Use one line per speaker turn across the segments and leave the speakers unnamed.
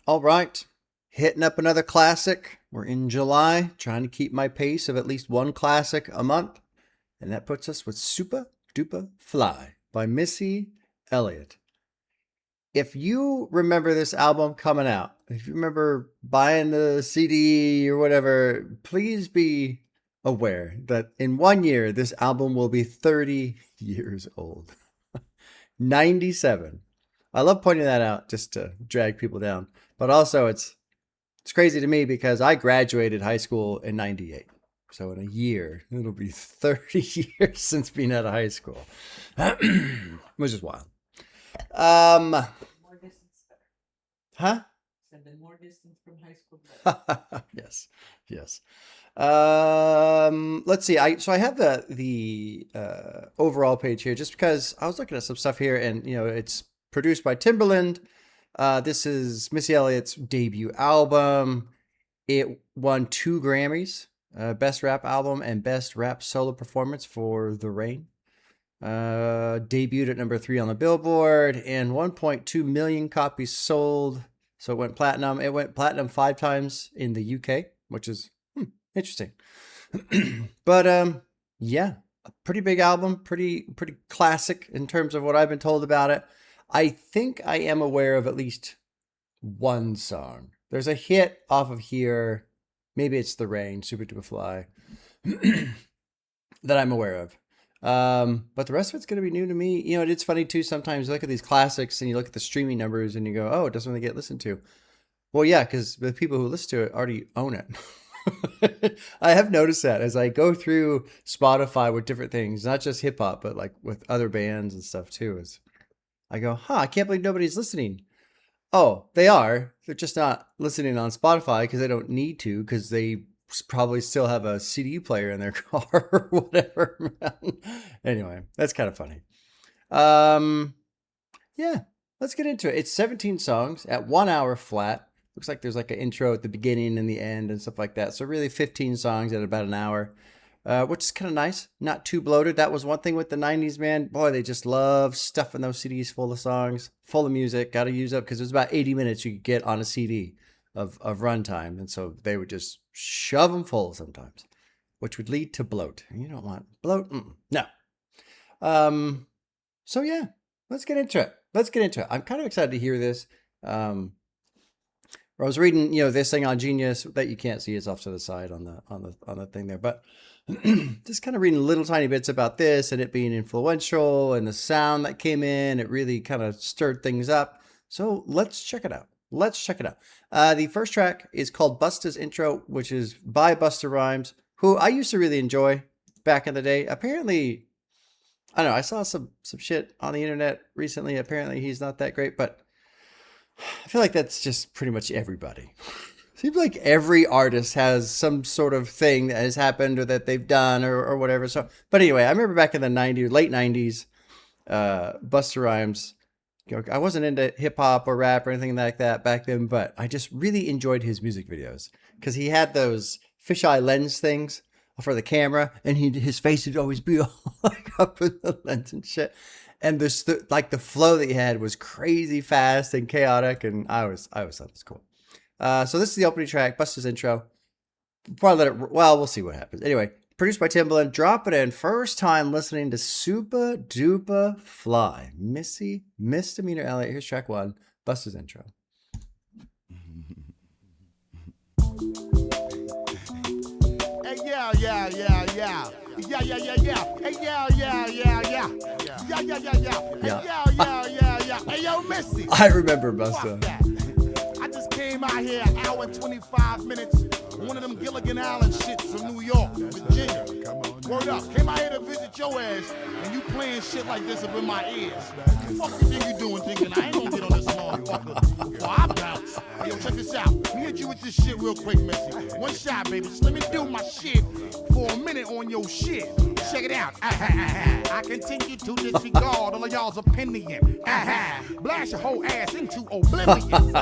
All right. Hitting up another classic. We're in July, trying to keep my pace of at least one classic a month. And that puts us with Supa Dupa Fly by Missy Elliott. If you remember this album coming out, if you remember buying the CD or whatever, please be aware that in 1 year, this album will be 30 years old. 97. I love pointing that out just to drag people down. But also it's crazy to me because I graduated high school in 98. So in a year, it'll be 30 years since being out of high school. Which is wild.
More distance better.
Huh?
Said the more distance from high school better.
Yes. Let's see. I have the overall page here just because I was looking at some stuff here, and it's produced by Timbaland. This is Missy Elliott's debut album. It won 2 Grammys, Best Rap Album and Best Rap Solo Performance for The Rain. Debuted at number 3 on the Billboard, and 1.2 million copies sold. So it went platinum. It went platinum 5 times in the UK, which is interesting. But yeah, a pretty big album, pretty classic in terms of what I've been told about it. I think I am aware of at least one song. There's a hit off of here. Maybe it's The Rain, Supa Dupa Fly, that I'm aware of. But the rest of it's going to be new to me. It's funny too. Sometimes you look at these classics and you look at the streaming numbers and you go, oh, it doesn't really get listened to. Well, yeah, because the people who listen to it already own it. I have noticed that as I go through Spotify with different things, not just hip hop, but like with other bands and stuff too, is I go, I can't believe nobody's listening. Oh, they are. They're just not listening on Spotify because they don't need to, because they probably still have a CD player in their car or whatever. Anyway, that's kind of funny. Yeah, let's get into it. It's 17 songs at 1 hour flat. Looks like there's like an intro at the beginning and the end and stuff like that. So really 15 songs at about an hour, which is kind of nice. Not too bloated. That was one thing with the 90s, man. Boy, they just love stuffing those CDs full of songs, full of music. Got to use up because it was about 80 minutes you could get on a CD of runtime. And so they would just shove them full sometimes, which would lead to bloat. And you don't want bloat. No. So yeah, let's get into it. I'm kind of excited to hear this. I was reading, this thing on Genius that you can't see is off to the side on the thing there, but just kind of reading little tiny bits about this and it being influential and the sound that came in. It really kind of stirred things up. So let's check it out. The first track is called Busta's Intro, which is by Busta Rhymes, who I used to really enjoy back in the day. Apparently, I don't know, I saw some shit on the internet recently. Apparently he's not that great, but I feel like that's just pretty much everybody. Seems like every artist has some sort of thing that has happened or that they've done or whatever. So, but anyway, I remember back in the 90s, late 90s, Busta Rhymes, I wasn't into hip hop or rap or anything like that back then, but I just really enjoyed his music videos because he had those fisheye lens things for the camera, and his face would always be all like up in the lens and shit. And the flow that he had was crazy fast and chaotic, and I always thought it was cool. So this is the opening track, Busta's Intro. Probably we'll see what happens. Anyway, produced by Timbaland. Drop it in. First time listening to Supa Dupa Fly. Missy Misdemeanor Elliott. Here's track 1, Busta's Intro.
Hey, yeah. Hey, yeah. Hey, yo, Missy.
I remember Busta.
I just came out here an hour and 25 minutes. One of them Gilligan Island shits from New York, Virginia. Word up. Came out here to visit your ass, and you playing shit like this up in my ears. What the fuck you think you doing thinking I ain't gonna get on this motherfucker before I bounce? Hey, yo, check this out. Let me hit you with this shit real quick, Missy. One shot, baby. Just let me do my shit for a minute on your shit. Check it out. I continue to disregard all of y'all's opinion. Blast your whole ass into oblivion.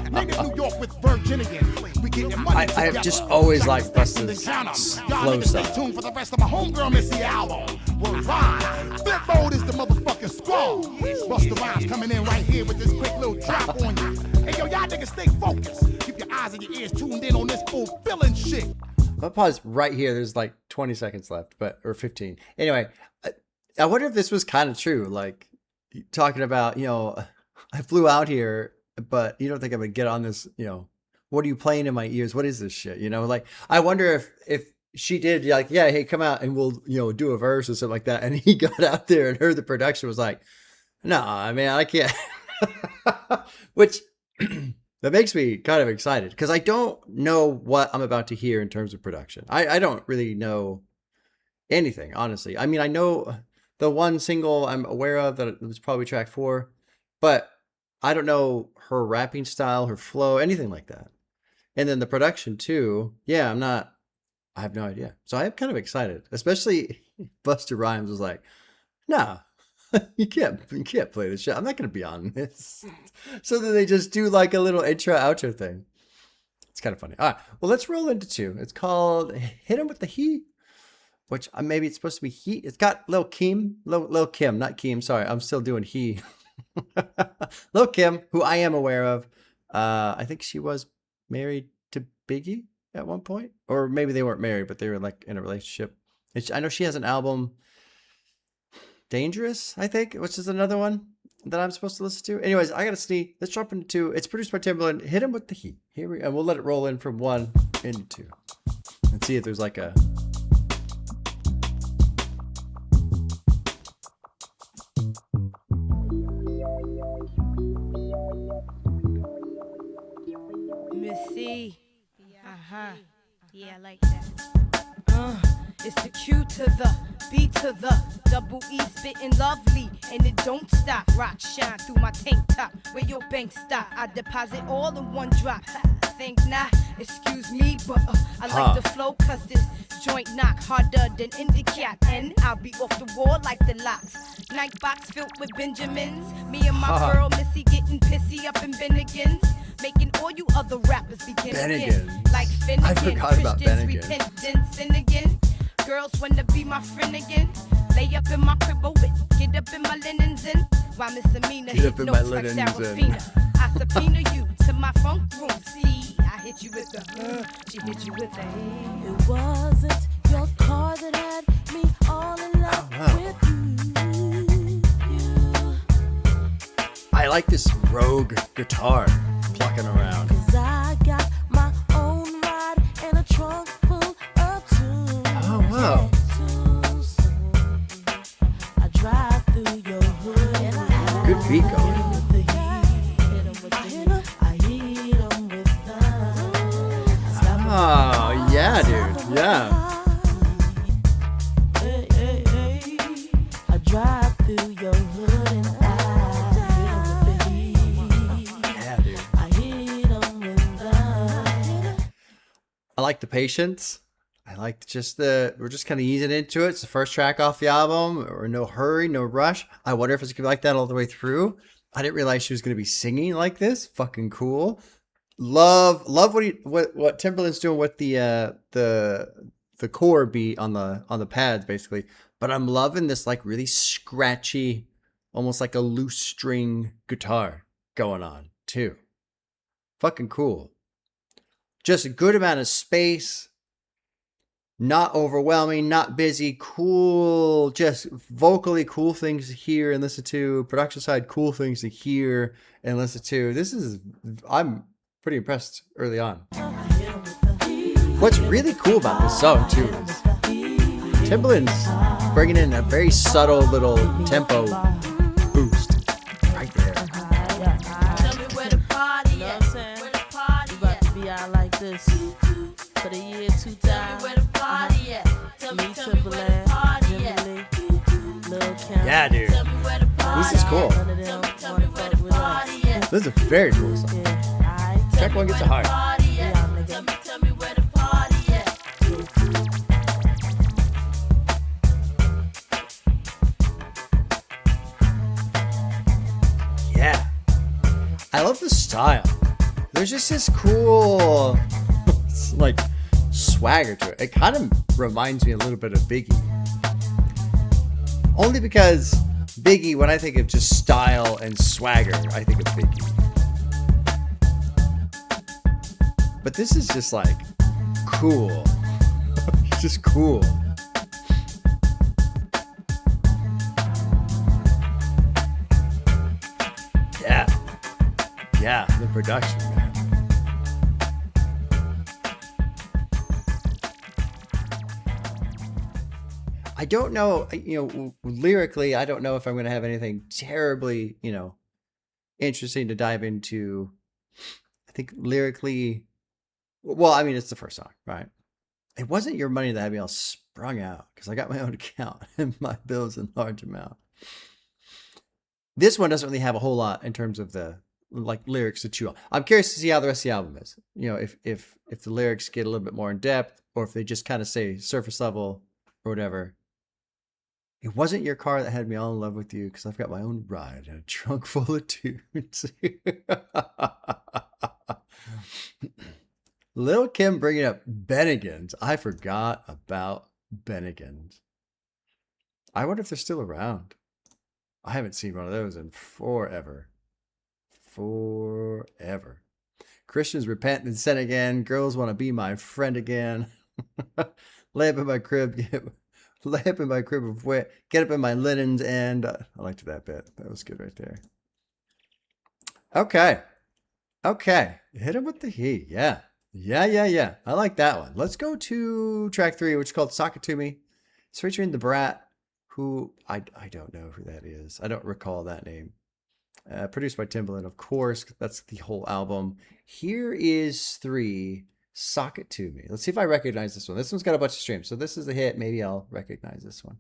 Nigga, New York with Virginians. We getting money
I have just always liked Busta's flow
style.
style.
Tuned for the rest of my homegirl Missy album. We're fine. Flip mode is the motherfucking squad. Busta Rhymes coming in right here with this quick little drop on you. Hey yo, y'all nigga, stay focused. Keep your eyes and your ears tuned in on this fulfilling shit.
I'll pause right here. There's like 20 seconds left, or 15. Anyway, I wonder if this was kind of true. Like talking about, I flew out here, but you don't think I'm gonna get on this, what are you playing in my ears? What is this shit? Like I wonder if she did like, yeah, hey, come out and we'll, do a verse or something like that. And he got out there and heard the production was like, no, I mean, I can't. Which that makes me kind of excited because I don't know what I'm about to hear in terms of production. I don't really know anything, honestly. I mean, I know the one single I'm aware of that was probably track 4, but I don't know her rapping style, her flow, anything like that. And then the production too. Yeah, I have no idea. So I am kind of excited, especially Busta Rhymes was like, nah, you can't play this shit. I'm not going to be on this. So then they just do like a little intro outro thing. It's kind of funny. All right. Well, let's roll into 2. It's called Hit 'Em With the Heat, which maybe it's supposed to be Heat. It's got Lil Kim, not Keem. Sorry. I'm still doing he. Lil Kim, who I am aware of. I think she was married to Biggie at one point, or maybe they weren't married, but they were like in a relationship. I know she has an album, Dangerous, I think, which is another one that I'm supposed to listen to. Anyways, I gotta see. Let's jump into 2. It's produced by Timbaland. Hit 'Em With the Heat. And we'll let it roll in from 1 into 2 and see if there's like a.
Missy. Yeah, I like that. It's the Q to the B to the double E spitting lovely, and it don't stop. Rock shine through my tank top. Where your bank stop? I deposit all in one drop. Think not, excuse me, but I like the flow, cause this joint knock harder than Indicat, and I'll be off the wall like the locks. Night box filled with Benjamins. Me and my girl Missy getting pissy up in Bennigan's. Making all you other rappers begin again. Like Finnegan,
I forgot about
Christians
Bennigan.
repent, sin again. Girls wanna be my friend again. Lay up in my crib with, get up in my linens in. While Miss Amina hit notes like Sarafina. I subpoena you to my funk room. See, I hit you with the, she hit you with the.
It wasn't your car that had me all in love with you.
I like this rogue guitar plucking around.
'Cause I got my own ride and a trunk full of tunes.
Oh, wow.
I drive through your hood and I
Good beat going. Oh, yeah, dude. Yeah.
I drive through your hood and I hit 'em with the heat.
Yeah, dude.
I hit 'em with the.
I like the patience. I like just we're just kind of easing into it. It's the first track off the album, or no hurry, no rush. I wonder if it's gonna be like that all the way through. I didn't realize she was gonna be singing like this. Fucking cool. Love what Timberland's doing with the core beat on the pads basically. But I'm loving this like really scratchy, almost like a loose string guitar going on too. Fucking cool. Just a good amount of space. Not overwhelming, not busy, cool, just vocally cool things to hear and listen to. Production side, cool things to hear and listen to. I'm pretty impressed early on. What's really cool about this song too is Timbaland's bringing in a very subtle little tempo boost right there.
Tell me where the party at. Where the party
About to be out like this for the year 2000.
Tell me where the party at. Tell me where the party at.
Lil Kim.
Yeah, dude.
Tell me where the party
This is cool.
None of them
Tell me
wanna
where
fuck
the
with us.
party at.
This is a very cool song.
Yeah, aight.
Track 1 gets a heart.
Party at.
Yeah, nigga.
Tell me where the party at.
Yeah. I love the style. There's just this cool, like, swagger to it. It kind of reminds me a little bit of Biggie. Only because Biggie, when I think of just style and swagger, I think of Biggie. But this is just like cool. It's just cool. Yeah. Yeah, the production, man. I don't know, lyrically, I don't know if I'm going to have anything terribly, interesting to dive into. I think lyrically, well, I mean, it's the first song, right? It wasn't Your Money that had me all sprung out because I got my own account and my bills in large amount. This one doesn't really have a whole lot in terms of the lyrics to chew on. I'm curious to see how the rest of the album is. If the lyrics get a little bit more in depth or if they just kind of say surface level or whatever. It wasn't your car that had me all in love with you because I've got my own ride and a trunk full of tunes. Lil' Kim bringing up Bennigan's. I forgot about Bennigan's. I wonder if they're still around. I haven't seen one of those in forever. Forever. Christians repent and sin again. Girls want to be my friend again. Lay up in my crib. Lay up in my crib of wet. Get up in my linens. And I liked that bit. That was good right there. Okay. Hit him with the heat. Yeah. I like that one. Let's go to track 3, which is called Sock It To Me. It's featuring The Brat, who I don't know who that is. I don't recall that name. Produced by Timbaland, of course. That's the whole album. Here is 3, Sock It To Me. Let's see if I recognize this one. This one's got a bunch of streams, so this is a hit. Maybe I'll recognize this one.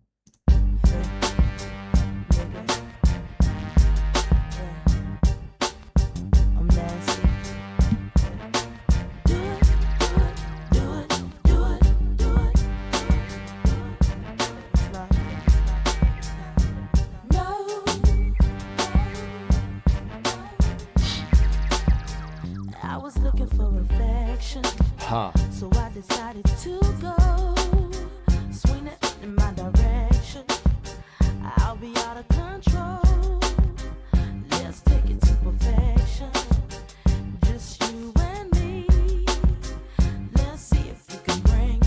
So I decided to go swing it in my direction. I'll be out of control. Let's take it to perfection. Just you and me. Let's see if you can bring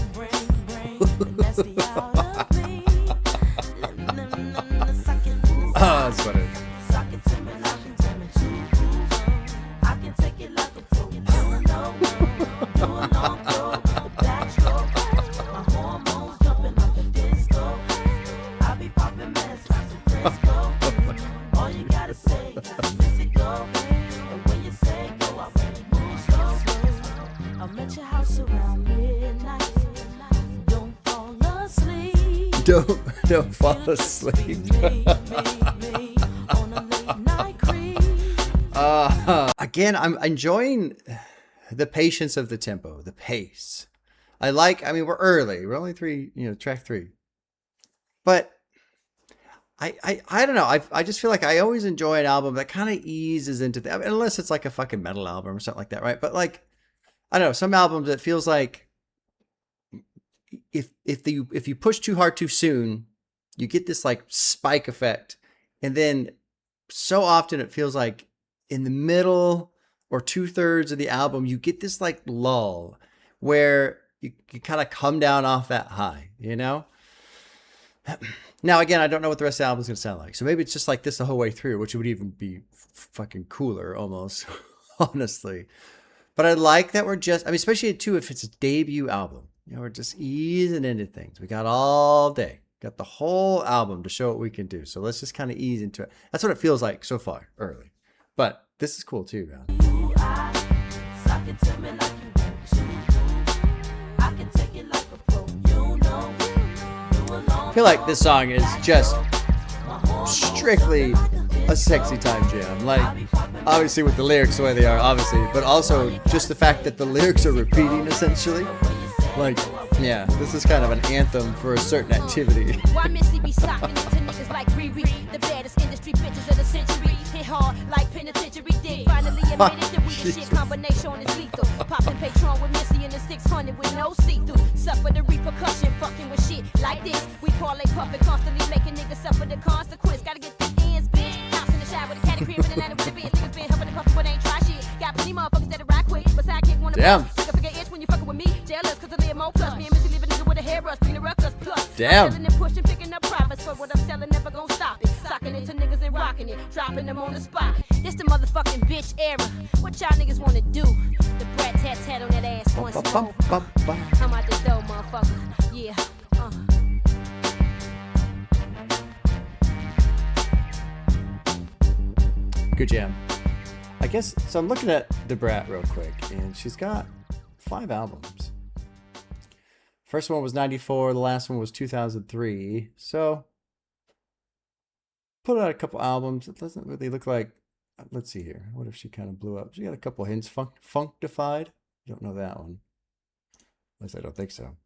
the nasty out of me.
That's funny.
Suck it to me like you tell me to. I can take it like a pro. Do a long throw with the backstroke. My hormones jumping like a disco. I be popping mess like some Frisco. All you gotta say is Missy go. And when you say go, I really move slow. I'm at your house around midnight. Don't fall asleep.
Don't fall asleep.
Me on a late night creep.
Again, I'm enjoying the patience of the tempo, the pace. I mean, we're early. We're only track 3. But I don't know. I just feel like I always enjoy an album that kind of eases into I mean, unless it's like a fucking metal album or something like that, right? But like, I don't know, some albums it feels like if you push too hard too soon, you get this like spike effect. And then so often it feels like in the middle or 2/3 of the album, you get this like lull where you kind of come down off that high, Now, again, I don't know what the rest of the album is going to sound like. So maybe it's just like this the whole way through, which would even be fucking cooler almost, honestly. But I like that especially too, if it's a debut album, we're just easing into things. We got all day, got the whole album to show what we can do. So let's just kind of ease into it. That's what it feels like so far early. But this is cool too, man.
Suck it to me like you want to. I can take it like a pro.
I feel like this song is just strictly a sexy time jam. Like, obviously with the lyrics the way they are, obviously, but also just the fact that the lyrics are repeating essentially. Like, yeah, this is kind of an anthem for a certain activity.
Why Missy be socking into niggas like Riri, the baddest industry bitches of the century. Hit hard like penitentiary dick. Finally admitted that we the shit combination is lethal. Popping Patron with Missy in the 600 with no see-through. Suffer the repercussion, fucking with shit like this. We parlay puffin', constantly making niggas suffer the consequence. Gotta get the ends big. House in the shower with a caddy crib and the ladder with the biz. Niggas been helping the puffin' but ain't try shit. Got plenty motherfuckers that rock quick, but sidekick wanna
Damn.
Like a fucking with me. Jealous, cause I live more plus. Me and Missy leave a nigga with a hairbrush, bring the ruckus plus.
Damn.
I'm selling and pushing, picking up profits for what I'm selling, never gonna stop it. Socking it to niggas and rocking it, dropping them on the spot. This the motherfucking bitch era. What y'all niggas wanna do? The brat tat on that ass once more. I'm out the door, motherfucker. Yeah.
Good jam. I guess so. I'm looking at the Brat real quick, and she's got 5 albums. First one was 94, the last one was 2003. So put out a couple albums. It doesn't really look like, let's see here. What if she kind of blew up? She got a couple hints. Funkdified. Don't know that one. At least I don't think so.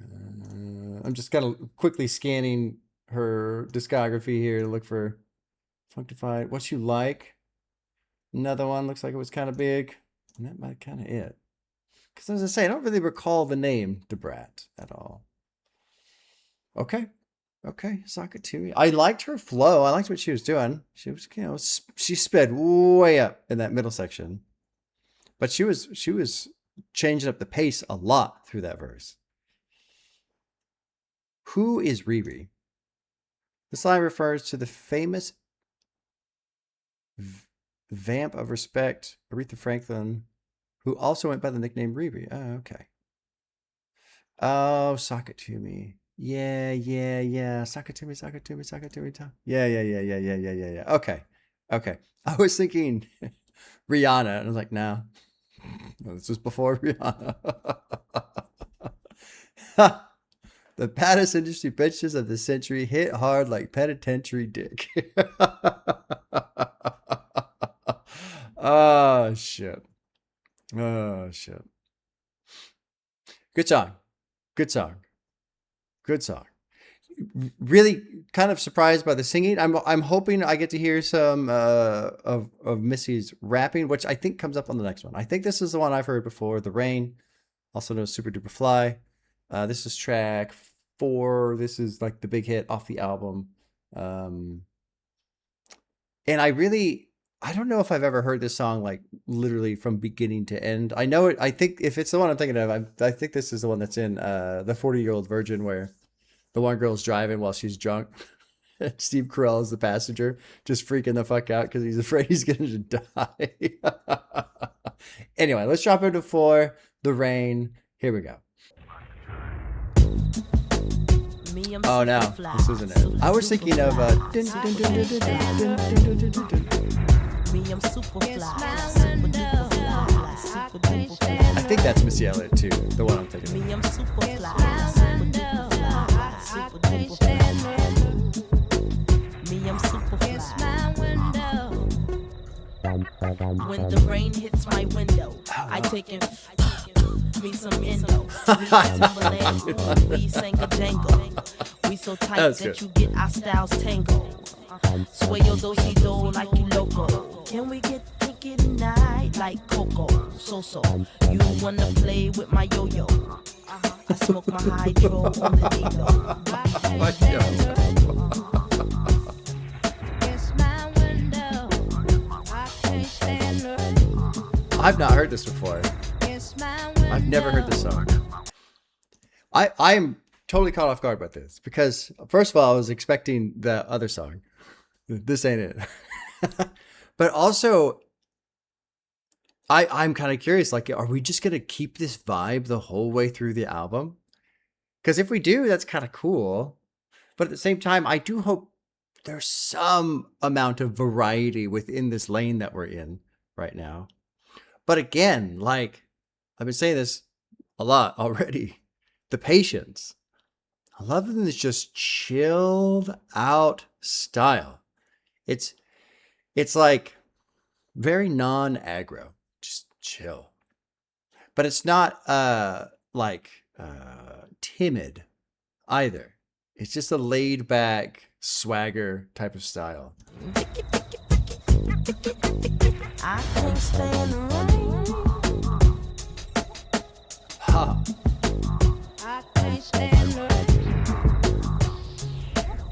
I'm just kind of quickly scanning her discography here to look for Funkdified. What You Like. Another one looks like it was kind of big. And that might kind of it. Because as I say, I don't really recall the name Debrat at all. Okay. Okay. Sakatumi. I liked her flow. I liked what she was doing. She was, you know, she sped way up in that middle section. But she was changing up the pace a lot through that verse. Who is Riri? This line refers to the famous vamp of respect, Aretha Franklin, who also went by the nickname Riri. Oh, okay. Oh, Sakatumi. Yeah. Sakatumi. Yeah. Okay. I was thinking Rihanna, and I was like, no. This was before Rihanna. The baddest industry bitches of the century hit hard like penitentiary dick. Oh, shit. Good song. Really kind of surprised by the singing. I'm hoping I get to hear some of Missy's rapping, which I think comes up on the next one. I think this is the one I've heard before, The Rain, also known as Supa Dupa Fly. This is track 4. This is like the big hit off the album. And I don't know if I've ever heard this song like literally from beginning to end. I know it. I think if it's the one I'm thinking of, I think this is the one that's in the 40-Year-Old Virgin, where the one girl's driving while she's drunk. Steve Carell is the passenger, just freaking the fuck out because he's afraid he's going to die. Anyway, let's drop into 4, The Rain. Here we go. Oh, no, this isn't it. I was thinking of I think that's Missy Elliott too, the one I'm thinking of.
When the rain hits my window, I take it. Me some endo. We sang a jangle. We so tight that
good.
you get our styles tangled. Sway your do-si-do like you loco. Can we get kinky tonight like Coco? So. You wanna play with my yo-yo? I smoke my hydro on the
I've not heard this before. I've never heard this song. I'm totally caught off guard by this because first of all, I was expecting the other song. This ain't it. But also, I'm kind of curious, like, are we just going to keep this vibe the whole way through the album? Because if we do, that's kind of cool. But at the same time, I do hope there's some amount of variety within this lane that we're in right now. But again, like, I've been saying this a lot already. The patience. I love this just chilled out style. It's like very non-aggro, just chill. But it's not timid either. It's just a laid back swagger type of style.
I can't stand the rain.
Ha.
I can't stand the rain.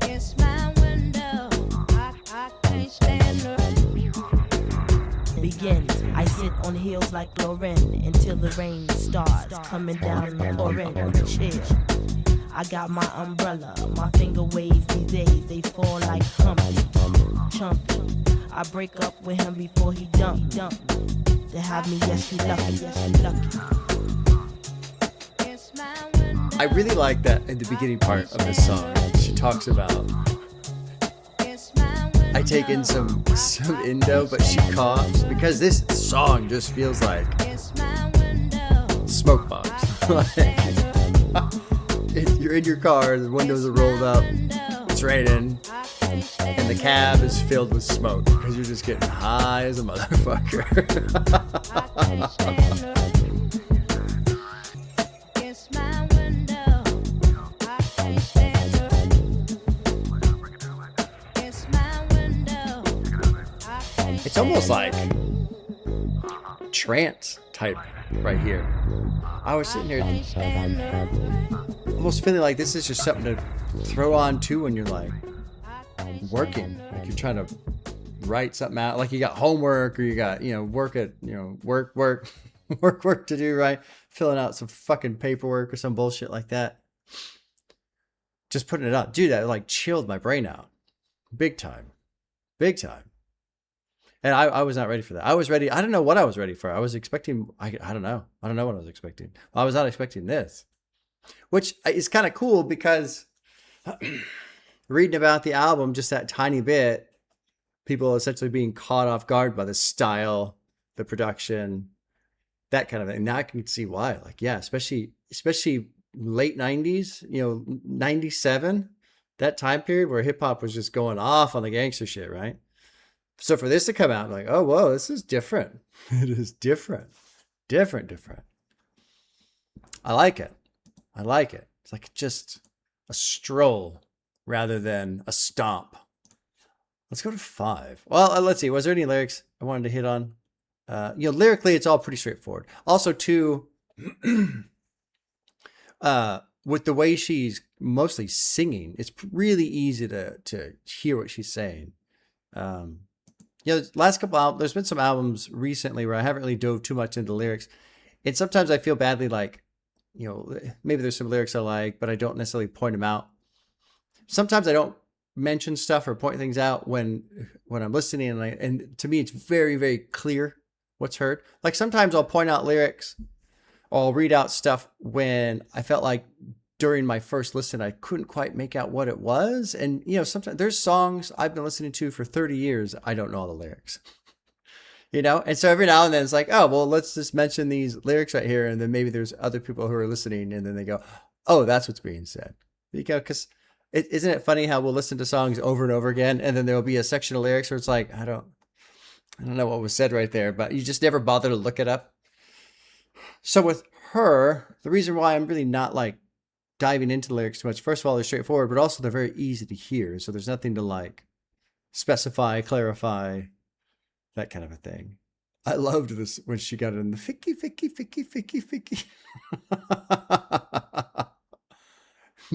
It's my window. I can't stand the rain.
Begins. I sit on the hills like Lauren until the rain starts coming down and pouring. Chill. I got my umbrella, my finger waves these days, they fall like Humpty, Chumpy. I break up with him before he dump. To have me, yes, you lucky.
I really like that in the beginning part of this song. She talks about, I take in some Indo, but she coughs, because this song just feels like smoke box. You're in your car, the windows are rolled up, it's raining, and the cab is filled with smoke because you're just getting high as a motherfucker. It's almost like trance type right here. I was sitting here almost feeling like this is just something to throw on too when you're like working, like you're trying to write something out, like you got homework or you got, work to do, right? Filling out some fucking paperwork or some bullshit like that. Just putting it up. Dude, that like chilled my brain out. Big time. And I was not ready for that. I was ready. I don't know what I was ready for. I was expecting, I don't know. I don't know what I was expecting. I was not expecting this, which is kind of cool because reading about the album, just that tiny bit, people essentially being caught off guard by the style, the production, that kind of thing. Now I can see why. Like, yeah, especially late 90s, 97, that time period where hip hop was just going off on the gangster shit, right? So for this to come out, I'm like, oh, whoa, this is different. It is different. I like it. It's like just a stroll rather than a stomp. Let's go to 5. Well, let's see. Was there any lyrics I wanted to hit on? Lyrically, it's all pretty straightforward. Also, too, with the way she's mostly singing, it's really easy to hear what she's saying. Last couple albums, there's been some albums recently where I haven't really dove too much into lyrics. And sometimes I feel badly, like, maybe there's some lyrics I like, but I don't necessarily point them out. Sometimes I don't mention stuff or point things out when I'm listening, and to me, it's very, very clear what's heard. Like sometimes I'll point out lyrics, or I'll read out stuff when I felt like during my first listen, I couldn't quite make out what it was. And, sometimes there's songs I've been listening to for 30 years. I don't know all the lyrics, And so every now and then it's like, oh, well, let's just mention these lyrics right here. And then maybe there's other people who are listening and then they go, oh, that's what's being said. Because isn't it funny how we'll listen to songs over and over again. And then there'll be a section of lyrics where it's like, I don't know what was said right there, but you just never bother to look it up. So with her, the reason why I'm really not like diving into the lyrics too much, first of all, they're straightforward, but also they're very easy to hear. So there's nothing to like specify, clarify, that kind of a thing. I loved this when she got it in the ficky.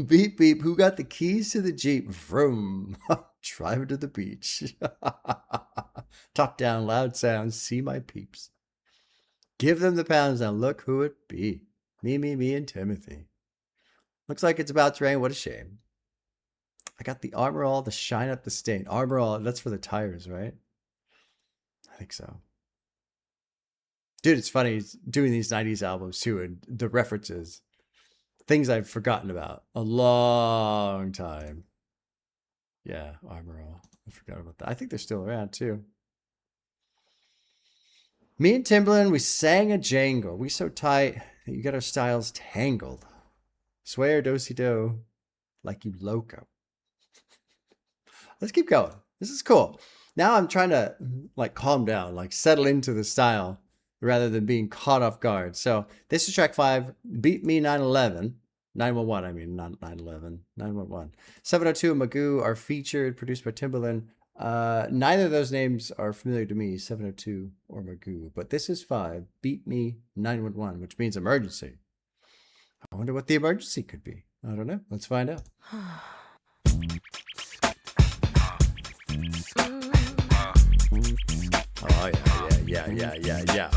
Beep, beep. Who got the keys to the Jeep? Vroom. Driving to the beach. Top down, loud sounds. See my peeps. Give them the pounds. Now look who it be. Me, and Timothy. Looks like it's about to rain. What a shame. I got the Armor All to shine up the stain. Armor All, that's for the tires, right? I think so. Dude, it's funny doing these 90s albums too, and the references. Things I've forgotten about a long time. Yeah, Armor All. I forgot about that. I think they're still around too. Me and Timbaland, we sang a jangle. We so tight that you got our styles tangled. Swear do-si-do like you loco. Let's keep going. This is cool. Now I'm trying to like calm down, like settle into the style rather than being caught off guard. So this is track 5, Beat Me 911. 911, I mean, not 911. 911. 702 and Magoo are featured, produced by Timbaland. Neither of those names are familiar to me, 702 or Magoo. But this is 5, Beat Me 911, which means emergency. I wonder what the emergency could be. I don't know. Let's find out. Oh, yeah, yeah, yeah, yeah.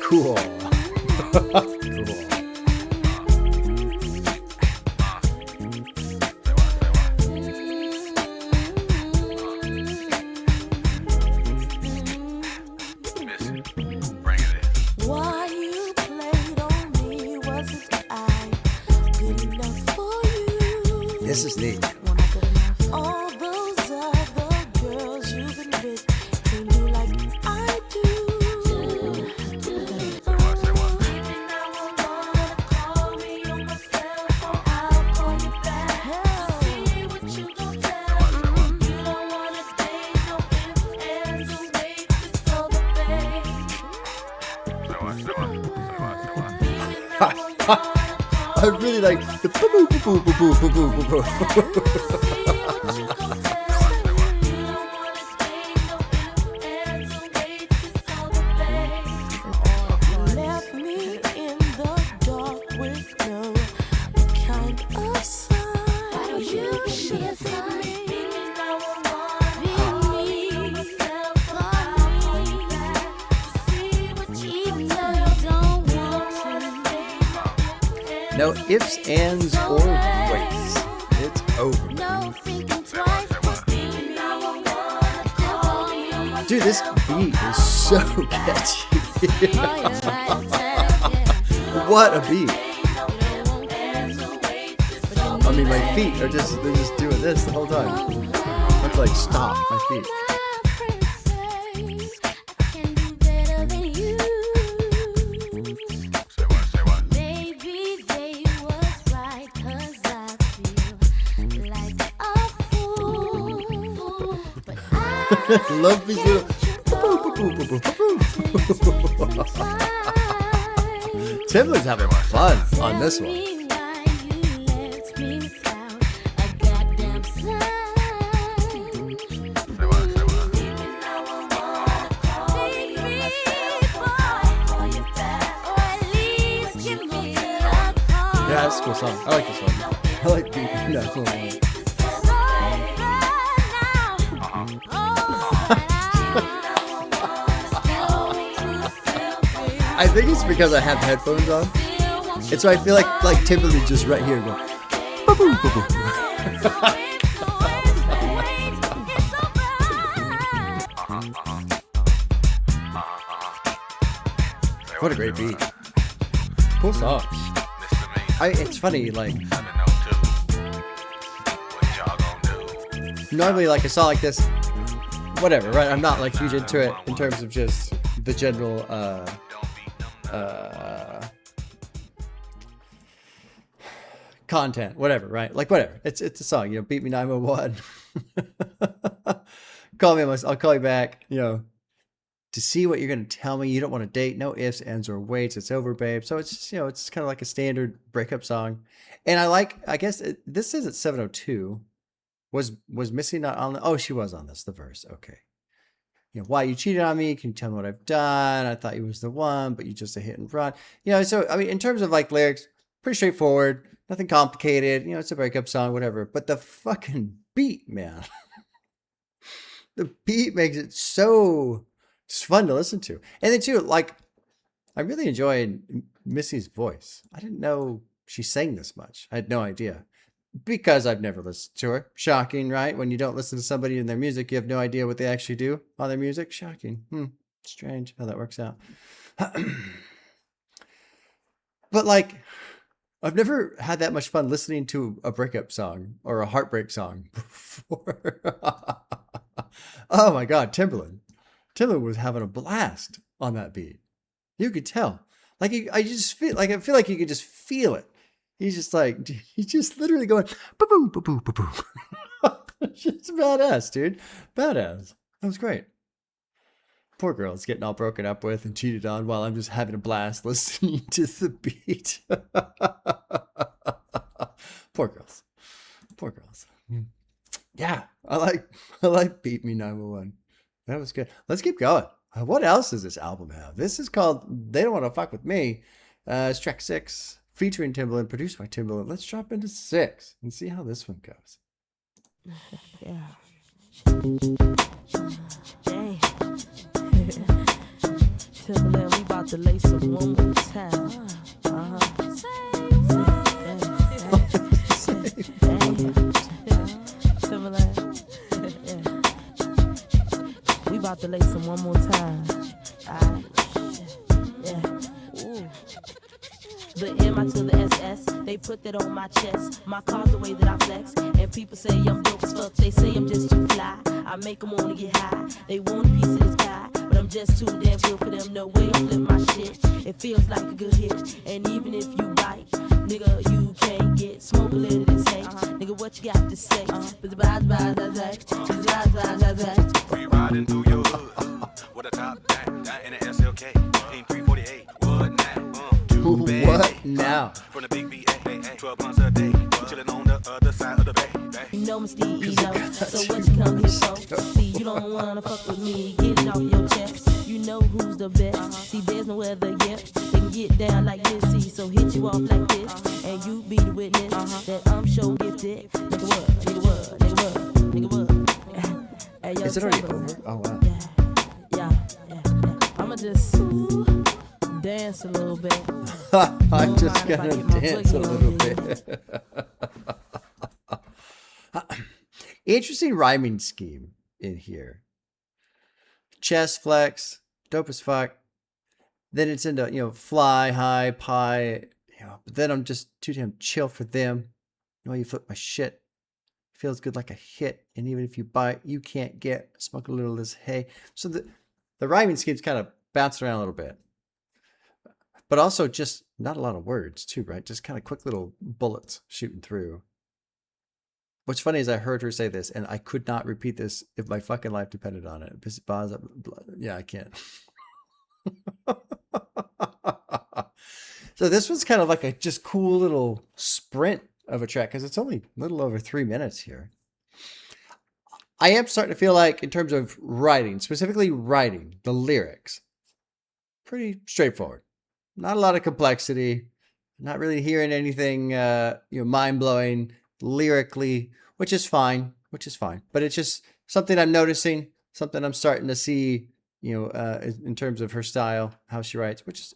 Cool. Cool.
Why you played on me? Wasn't I good enough for you?
This is neat.
When I good enough, all those other girls you've been with can't do like I do.
I really like the boo boo boo boo boo boo boo boo
Left me in the dark with no kind of sign. Why don't you share some me?
No ifs, ands, or waits. It's over.
No thinking twice.
Dude, this beat is so catchy. What a beat. I mean, my feet are just, they're just doing this the whole time. That's like, stop, my feet. Love these little. Timberland's having fun on this one. Yeah, that's a cool song. I like this one. I like the cool one. I think it's because I have headphones on, and so I feel like Timberland's just right here going. Ba-boom, ba-boom. What a great beat! Cool song. It's funny, like normally, like a song like this, whatever, right? I'm not like huge into it in terms of just the general content, whatever, right? Like whatever. It's a song, you know, beat me 911. Call me, I'll call you back, you know, to see what you're gonna tell me. You don't want to date, no ifs, ands, or waits. It's over, babe. So it's just, you know, it's kind of like a standard breakup song. And I guess this is at 702. Was Missy not on the, oh, she was on this, the verse. Okay. You know, why you cheated on me? Can you tell me what I've done? I thought you was the one, but you just a hit and run. You know, so I mean, in terms of like lyrics, pretty straightforward, nothing complicated. You know, it's a breakup song, whatever. But the fucking beat, man, the beat makes it so it's fun to listen to. And then too, like, I really enjoyed Missy's voice. I didn't know she sang this much. I had no idea. Because I've never listened to her. Shocking, right? When you don't listen to somebody in their music, you have no idea what they actually do on their music. Shocking. Strange how that works out. But like, I've never had that much fun listening to a breakup song or a heartbreak song before. Oh my God, Timberland. Timberland was having a blast on that beat. You could tell. Like, I feel like you could just feel it. He's just literally going, ba-boom, ba-boom, ba-boom. It's just badass, dude. Badass. That was great. Poor girl's getting all broken up with and cheated on while I'm just having a blast listening to the beat. Poor girls. Poor girls. Yeah, I like Beat Me 911. That was good. Let's keep going. What else does this album have? This is called They Don't Want to Fuck With Me. It's track 6. featuring Timbaland, produced by Timbaland. Let's drop into 6 and see how this one goes.
Yeah. Dang. Timberland, we about to lace them one more time. Timberland. We about to lace them one more time. The M I to the SS, they put that on my chest. My car's the way that I flex. And people say I'm dope as fuck, they say I'm just too fly. I make them wanna get high, they want a piece of this pie. But I'm just too damn good for them, no way I flip my shit. It feels like a good hit, and even if you bite, nigga, you can't get smoke a little this hate. Nigga, what you got to say?
We riding through your hood with a top down in an SLK, in 348. What now?
What now?
From the big BA, 12 months a day, chilling on the other side of the bay.
You know me, Steve, so what you come here for? See, you don't wanna fuck with me, get it off your chest. You know who's the best. See, there's no other yet. They can get down like Missy, so hit you off like this, and you be the witness that I'm so gifted. Nigga what? Nigga what? Nigga what? Nigga what? Hey, yo,
Is it already
Timberland.
over? Oh, wow.
Yeah. I'ma just dance a little bit.
I'm just
Don't mind if I
gonna
get my
dance a
boogie
little
on
bit. Interesting rhyming scheme in here. Chest flex, dope as fuck. Then it's into, fly, high, pie. But then I'm just too damn chill for them. You flip my shit. Feels good like a hit. And even if you bite, you can't get. Smoke a little of this hay. So the rhyming scheme's kind of bouncing around a little bit. But also just not a lot of words too, right? Just kind of quick little bullets shooting through. What's funny is I heard her say this, and I could not repeat this if my fucking life depended on it. Yeah, I can't. So this was kind of like a just cool little sprint of a track because it's only a little over 3 minutes here. I am starting to feel like in terms of writing, specifically writing the lyrics, pretty straightforward. Not a lot of complexity. Not really hearing anything, mind blowing lyrically, which is fine. But it's just something I'm noticing, something I'm starting to see, in terms of her style, how she writes, which is,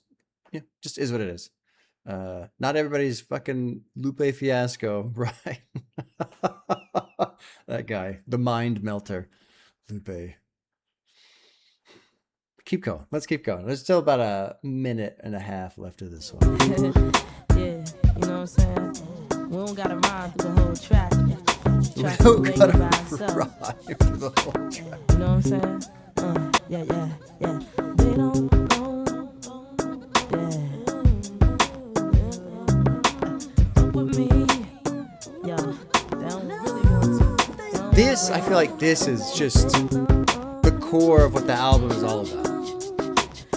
just is what it is. Not everybody's fucking Lupe Fiasco, right? That guy, the mind melter, Lupe. Keep going. Let's keep going. There's still about a minute and a half left of this one.
Yeah, you know what I'm saying? We don't gotta rhyme through the whole track.
We don't gotta rhyme through the whole track.
You know what I'm saying? Yeah. They don't know. Fuck with me. Yeah, they don't really want to.
This, I feel like this is just the core of what the album is all about.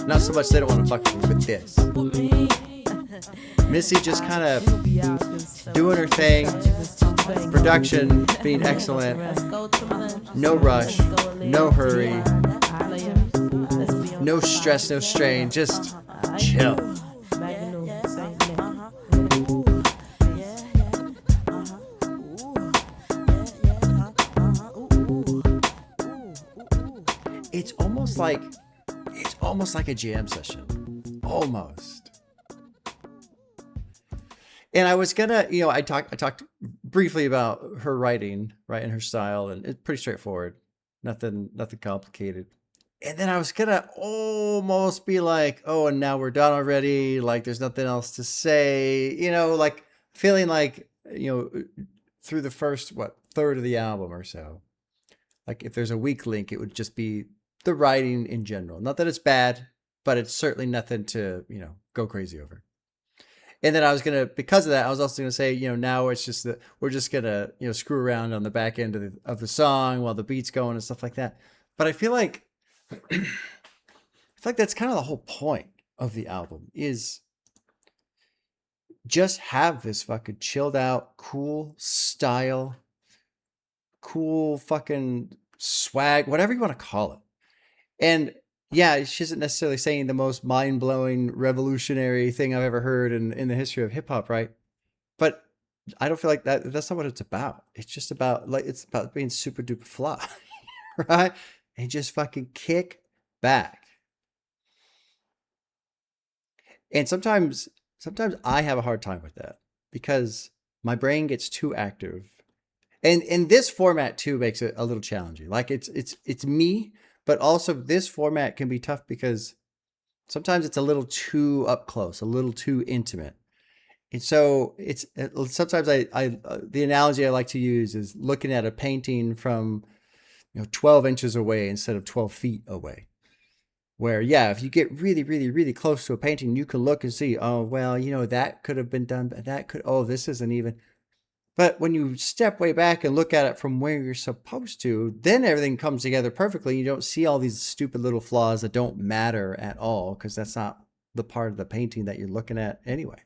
Not so much they don't want to fuck with me, but this. Missy just kind of doing her thing. Production being excellent. No rush, no hurry, no stress, no strain. Just chill. It's almost like a jam session. Almost. And I was gonna, I talked briefly about her writing, right, and her style, and it's pretty straightforward. Nothing complicated. And then I was gonna almost be like, oh, and now we're done already. Like there's nothing else to say, like feeling like, through the first, third of the album or so. Like if there's a weak link, it would just be the writing in general. Not that it's bad, but it's certainly nothing to, go crazy over. And then because of that, I was also going to say, now it's just that we're just going to, screw around on the back end of the song while the beat's going and stuff like that. But I feel like that's kind of the whole point of the album is just have this fucking chilled out, cool style, cool fucking swag, whatever you want to call it. And, yeah, she isn't necessarily saying the most mind-blowing, revolutionary thing I've ever heard in the history of hip hop, right? But I don't feel like that's not what it's about. It's just about like it's about being super duper fly, right? And just fucking kick back. And sometimes I have a hard time with that because my brain gets too active. And this format too makes it a little challenging. Like it's me, but also this format can be tough because sometimes it's a little too up close, a little too intimate. And so it's sometimes I the analogy I like to use is looking at a painting from 12 inches away instead of 12 feet away. Where yeah, if you get really, really, really close to a painting, you can look and see, oh well, that could have been done, but this isn't even. But when you step way back and look at it from where you're supposed to, then everything comes together perfectly. You don't see all these stupid little flaws that don't matter at all because that's not the part of the painting that you're looking at anyway.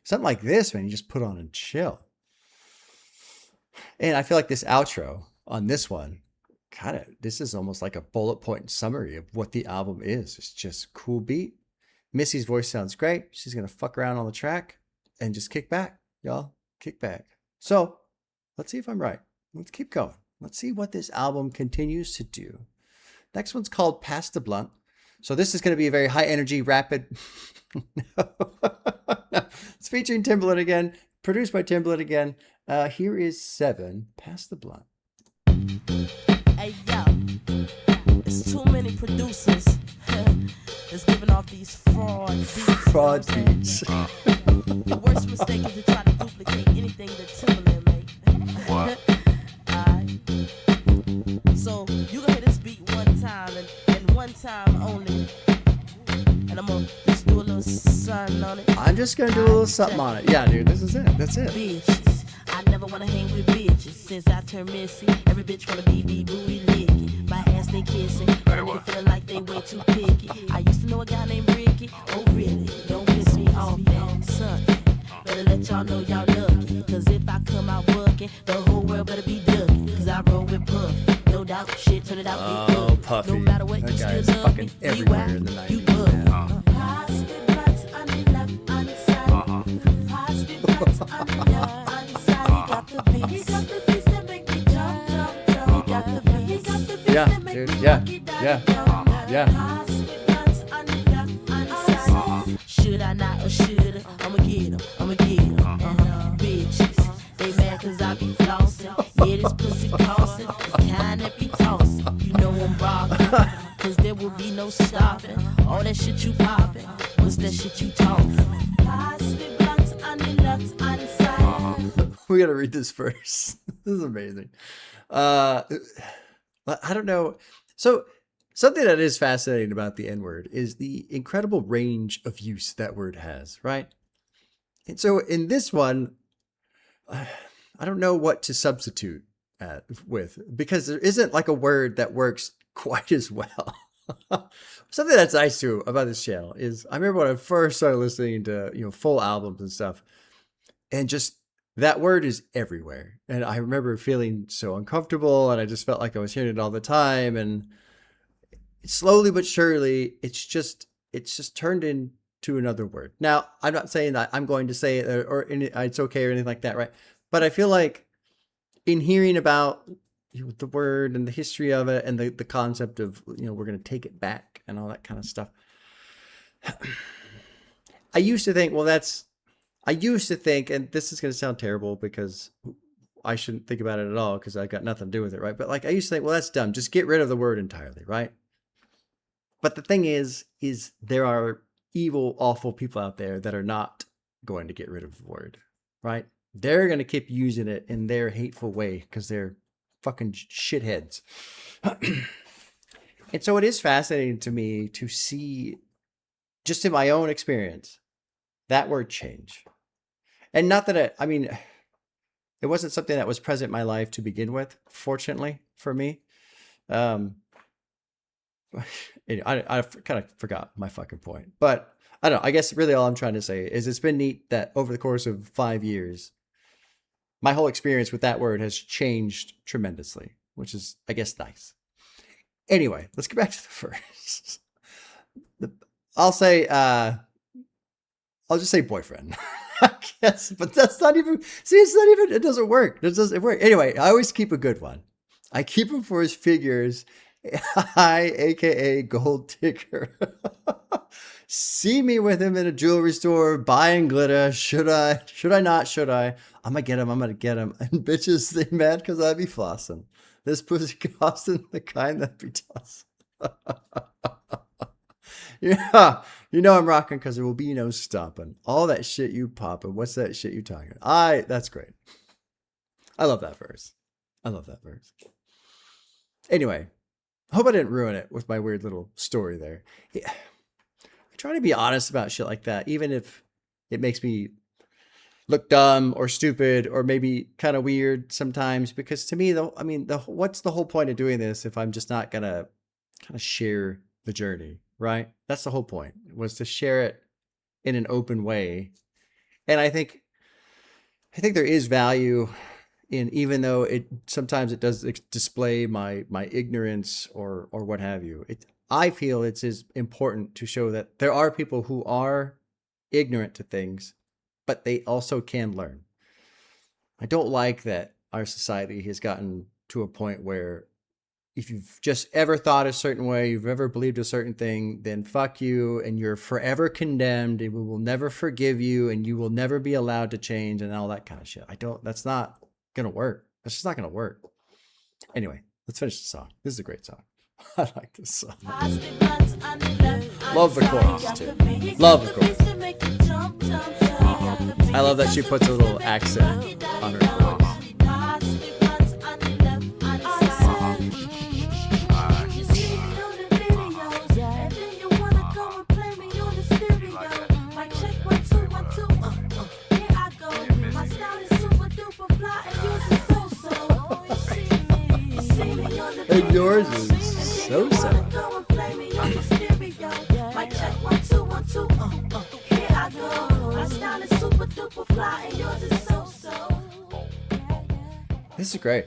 Something like this, man, you just put on and chill. And I feel like this outro on this one, this is almost like a bullet point summary of what the album is. It's just cool beat. Missy's voice sounds great. She's going to fuck around on the track and just kick back, y'all. Kick back. So let's see if I'm right. Let's keep going. Let's see what this album continues to do. Next one's called Pass the Blunt. So this is going to be a very high energy, rapid. It's featuring Timbaland again, produced by Timbaland again. Here is 7, Pass the Blunt.
Hey yo, it's too many producers that's giving off these fraud beats.
Fraud beats.
The worst mistake is to try to duplicate anything that Timbaland made.
What?
Alright. So you gonna hear this beat one time and one time only. And I'm gonna just do a little something on it.
I'm just going to do a little something on it. Yeah, dude, this is it. That's it.
Bitches. I never wanna hang with bitches. Since I turned Missy, every bitch wanna be booty licking. My ass they kissing, but a nigga feeling like they way too picky. I used to know a guy named Ricky. Oh really? Don't piss me off, man, son. Better let y'all know y'all lucky. Cause if I come out working, the whole world better be ducking. Cause I roll with Puff. No doubt, shit, turn it out.
Oh, Puffy.
No matter what,
That
you
guy
still
is
love
fucking
me.
everywhere
You
in the
out, you
90s,
bug.
man.
Pass the blunts on the left hand side. Pass the blunts on the left hand side. He got the beats. He got the beats that make me jump, jump, jump. He got the beats. He got the beats
Yeah,
that make
dude,
me
yeah,
rock it down,
yeah,
down, down.
yeah.
Pass the blunts on the left hand side. Should I not or shoulda? I'ma get 'em. I'ma get 'em. Bitches, they mad 'cause I be flossing. Yeah, this pussy cossin'. The kind that be tossin'. You know I'm rockin'. 'Cause there will be no stopping. All that shit you poppin'. What's that shit you talking? Pass the blunts on the left hand side.
We got to read this first. This is amazing. I don't know. So something that is fascinating about the N-word is the incredible range of use that word has, right? And so in this one, I don't know what to substitute with because there isn't like a word that works quite as well. Something that's nice too about this channel is I remember when I first started listening to full albums and stuff, and just that word is everywhere. And I remember feeling so uncomfortable, and I just felt like I was hearing it all the time. And slowly but surely, it's just turned into another word. Now, I'm not saying that I'm going to say it or it's okay or anything like that, right? But I feel like in hearing about the word and the history of it and the concept of, we're going to take it back and all that kind of stuff. I used to think, and this is going to sound terrible because I shouldn't think about it at all because I got nothing to do with it, right? But like I used to think, well, that's dumb. Just get rid of the word entirely, right? But the thing is there are evil, awful people out there that are not going to get rid of the word, right? They're going to keep using it in their hateful way because they're fucking shitheads. And so it is fascinating to me to see, just in my own experience, that word change. And not that it wasn't something that was present in my life to begin with, fortunately for me. I kind of forgot my fucking point, but I don't know. I guess really all I'm trying to say is it's been neat that over the course of 5 years, my whole experience with that word has changed tremendously, which is, I guess, nice. Anyway, let's get back to the verse. I'll say, I'll just say boyfriend. I guess, but that's not even, see, it's not even, it doesn't work. It doesn't work. Anyway, I always keep a good one. I keep him for his figures. I, aka Gold Digger. See me with him in a jewelry store buying glitter. Should I? Should I not? Should I? I'm gonna get him. I'm gonna get him. And bitches, they mad because I be flossing. This pussy costing the kind that be tossing. Yeah, you know I'm rocking because there will be no stopping. All that shit you popping. What's that shit you talking? That's great. I love that verse. I love that verse. Anyway, I hope I didn't ruin it with my weird little story there. Yeah, I try to be honest about shit like that, even if it makes me look dumb or stupid or maybe kind of weird sometimes. Because to me, though, I mean, what's the whole point of doing this if I'm just not gonna kind of share the journey, right? That's the whole point, was to share it in an open way. And I think there is value in, even though it sometimes it does display my ignorance or what have you. I feel it's as important to show that there are people who are ignorant to things, but they also can learn. I don't like that our society has gotten to a point where if you've just ever thought a certain way, you've ever believed a certain thing, then fuck you, and you're forever condemned, and we will never forgive you, and you will never be allowed to change, and all that kind of shit. That's not gonna work. That's just not gonna work. Anyway, let's finish the song. This is a great song. I like this song. Love the chorus too. Love the chorus. I love that she puts a little accent on her chorus. And yours is so. This is great.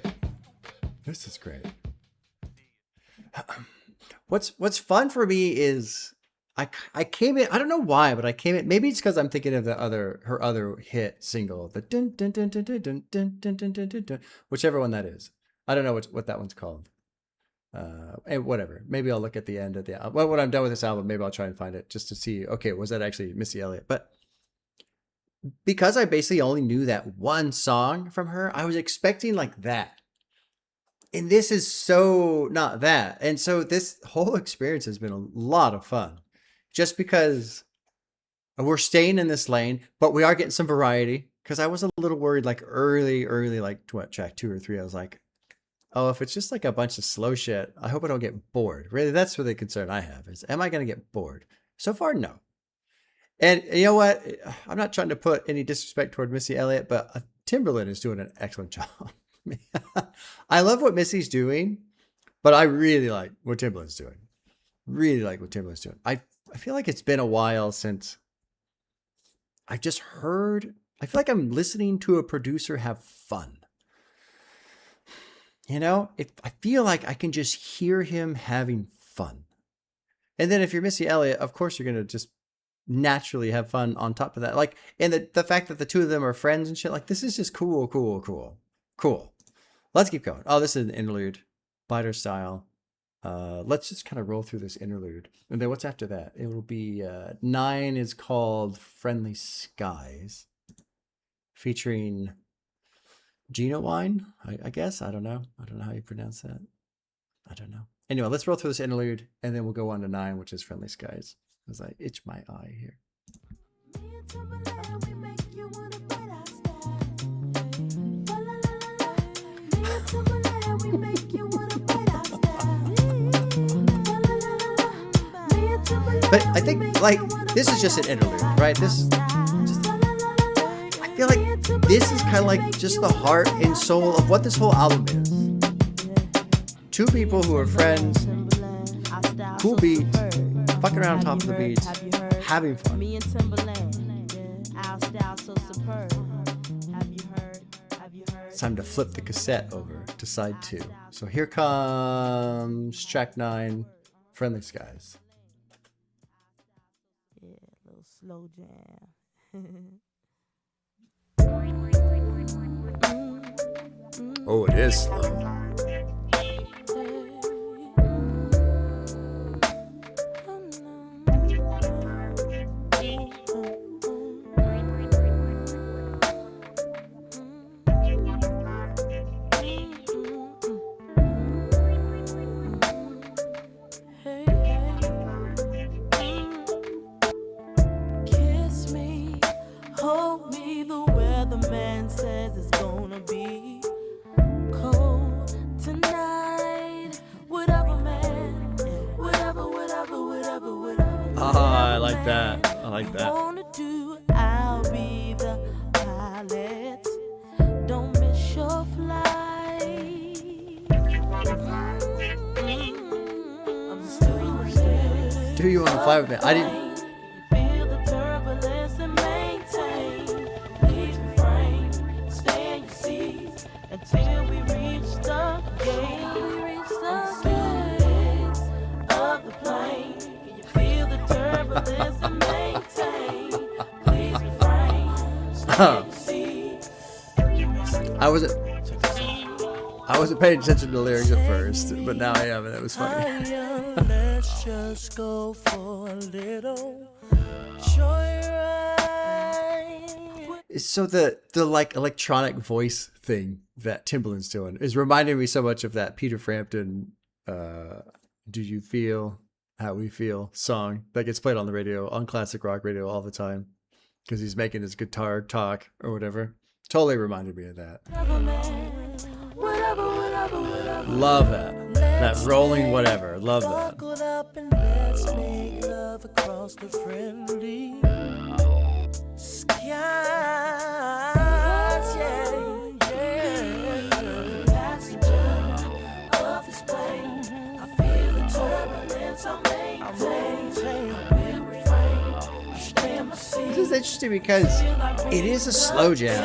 This is great. What's fun for me is I came in, I don't know why, but I came in, maybe it's because I'm thinking of her other hit single, the dun dun dun dun dun dun dun dun dun dun dun, whichever one that is. I don't know what that one's called. And whatever. Maybe I'll look at the end of the album. Well, when I'm done with this album, maybe I'll try and find it just to see, okay, was that actually Missy Elliott? But because I basically only knew that one song from her, I was expecting like that. And this is so not that. And so this whole experience has been a lot of fun. Just because we're staying in this lane, but we are getting some variety. Because I was a little worried, like early, like what, track 2 or 3, I was like, oh, if it's just like a bunch of slow shit, I hope I don't get bored. Really, that's the concern I have is, am I going to get bored? So far, no. And you know what? I'm not trying to put any disrespect toward Missy Elliott, but Timberland is doing an excellent job. I love what Missy's doing, but I really like what Timberland's doing. Really like what Timberland's doing. I feel like it's been a while since I just heard, I feel like I'm listening to a producer have fun. You know, I feel like I can just hear him having fun. And then if you're Missy Elliott, of course you're going to just naturally have fun on top of that. Like, and the fact that the two of them are friends and shit, like this is just cool. Let's keep going. Oh, this is an interlude, biter style. Let's just kind of roll through this interlude. And then what's after that? It will be 9 is called Friendly Skies, featuring Gettaway, I guess. I don't know how you pronounce that. I don't know. Anyway, let's roll through this interlude, and then we'll go on to 9, which is Friendly Skies, as I itch my eye here. But I think, like, this is just an interlude, right? I feel like this is kind of like just the heart and soul of what this whole album is. Two people who are friends, cool beats, fucking around on top of the beats, having fun. It's time to flip the cassette over to side 2. So here comes track 9, Friendly Skies.
slow jam.
Oh, it is slow.
Kiss me, hold me, the weatherman says it's gonna be cold tonight. Whatever, man, whatever.
Ah, I like that. I like that.
Wanna do, I'll be the pilot. Don't miss your flight. I'm still
Do you want to fly with me? I didn't.
feel the turbulence and maintain. Please refrain, stay in your seats until we reach the gate. Of the plane. Can you feel the turbulence and maintain? Please refrain, stay in your seats.
I wasn't paying attention to the lyrics at first, but now I am, and it was funny.
Let's just go for a little joyride.
So the like electronic voice thing that Timbaland's doing is reminding me so much of that Peter Frampton "Do You Feel How We Feel" song that gets played on the radio, on classic rock radio all the time, because he's making his guitar talk or whatever. Totally reminded me of that.
Whatever.
Love that. That rolling whatever. Love that.
Buckle up and let's make love across the friendly skies. Passenger of this plane, I feel the turbulence. I will refrain. I stay in my seat.
This is interesting because it is a slow jam,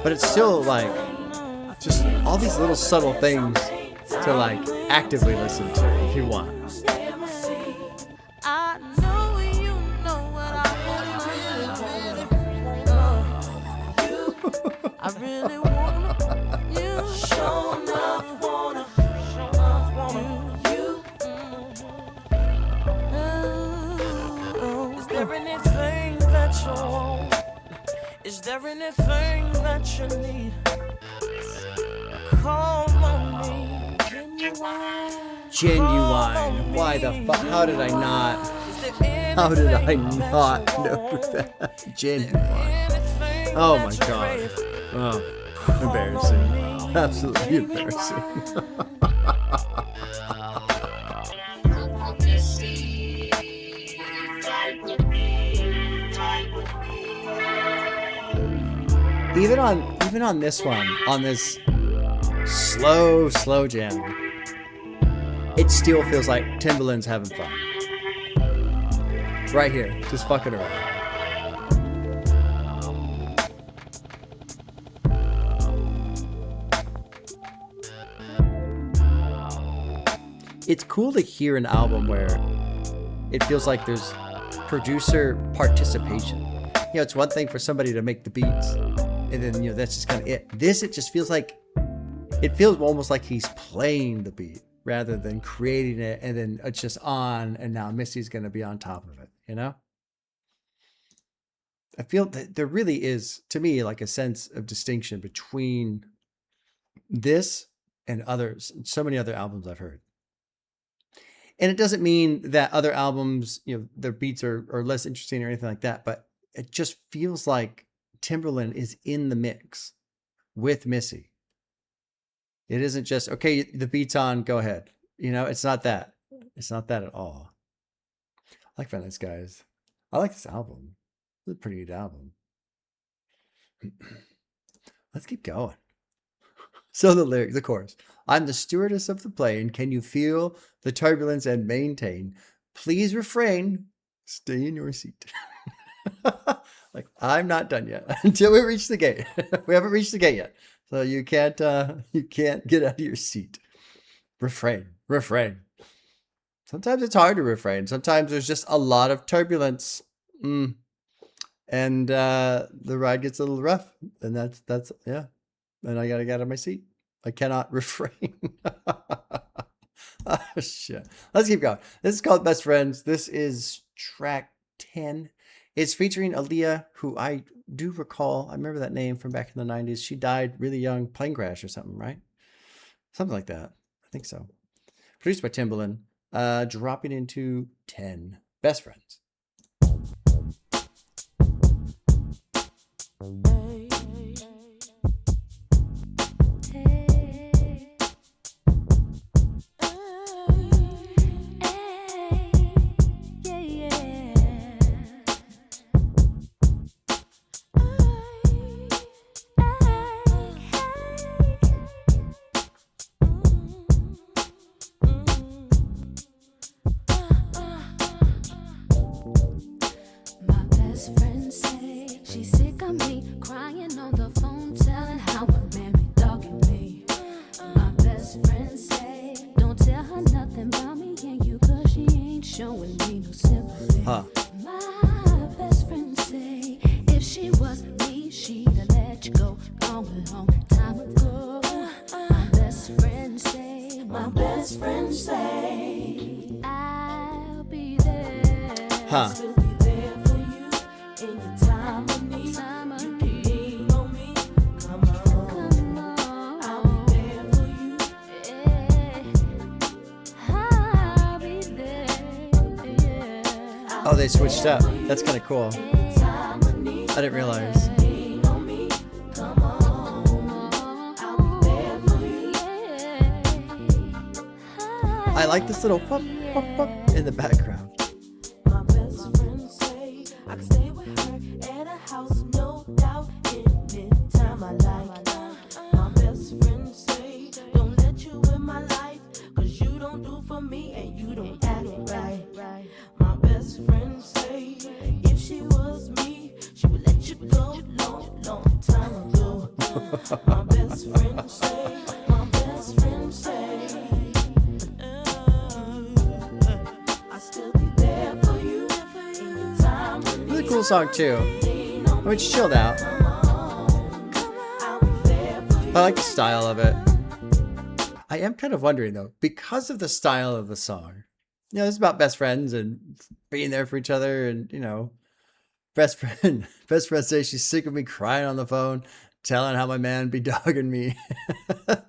but it's still like just all these little subtle things to like actively listen to if you want.
I know you know what I really wanna you. Show enough wanna you. Is there anything that you want? Is there anything that you need? Call on me.
Genuine. Why the fuck? How did I not? How did I not know that? Genuine. Oh my god. Oh, embarrassing. Absolutely embarrassing. Even on this one, on this slow jam, it still feels like Timbaland's having fun. Right here, just fucking around. It's cool to hear an album where it feels like there's producer participation. You know, it's one thing for somebody to make the beats, and then, you know, that's just kind of it. This, it just feels like, it feels almost like he's playing the beat rather than creating it, and then it's just on, and now Missy's going to be on top of it, you know? I feel that there really is, to me, like a sense of distinction between this and others, so many other albums I've heard. And it doesn't mean that other albums, you know, their beats are less interesting or anything like that, but it just feels like Timbaland is in the mix with Missy. It isn't just, okay, the beat's on, go ahead. You know, it's not that. It's not that at all. I like Fat Nice Guys. I like this album. It's a pretty good album. Let's keep going. So the lyric, the chorus. I'm the stewardess of the plane. Can you feel the turbulence and maintain? Please refrain. Stay in your seat. Like, I'm not done yet until we reach the gate. We haven't reached the gate yet. So you can't get out of your seat. Refrain. Sometimes it's hard to refrain. Sometimes there's just a lot of turbulence. And the ride gets a little rough. And that's yeah. And I gotta get out of my seat. I cannot refrain. Oh, shit. Let's keep going. This is called Best Friends. This is track 10. It's featuring Aaliyah, who I do recall. I remember that name from back in the 90s. She died really young, plane crash or something, right? Something like that. I think so. Produced by Timbaland. Dropping into 10. Best Friends. Oh, they switched up. That's kind of cool. I didn't realize. I like this little pop, pop, pop in the background.
My best friend say I can stay with her at a house, no doubt, anytime I like. My best friend say don't let you in my life, cause you don't do for me and you don't act right. My best friend say if she was me, she would let you go long time ago. My best friend say, my best friend say I'll still be there for you in your time.
Really cool song too. I mean, it's chilled out. I like the style of it. I am kind of wondering though, because of the style of the song. You know, it's about best friends and being there for each other, and you know, best friend says she's sick of me crying on the phone, telling how my man be dogging me.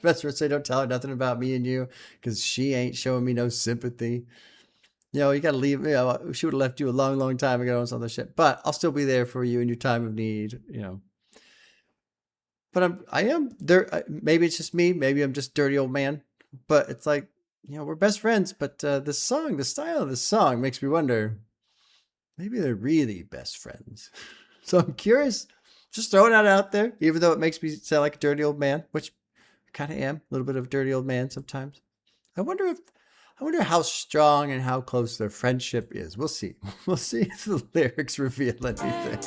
Best friend say don't tell her nothing about me and you, because she ain't showing me no sympathy. You know, you gotta leave. You know, she would have left you a long time ago and some other shit. But I'll still be there for you in your time of need. You know. But I am there. Maybe it's just me. Maybe I'm just dirty old man. But it's like, you know, we're best friends. But the song, the style of the song makes me wonder. Maybe they're really best friends. So I'm curious. Just throwing that out there, even though it makes me sound like a dirty old man, which I kind of am, a little bit of a dirty old man sometimes. I wonder how strong and how close their friendship is. We'll see. We'll see if the lyrics reveal anything.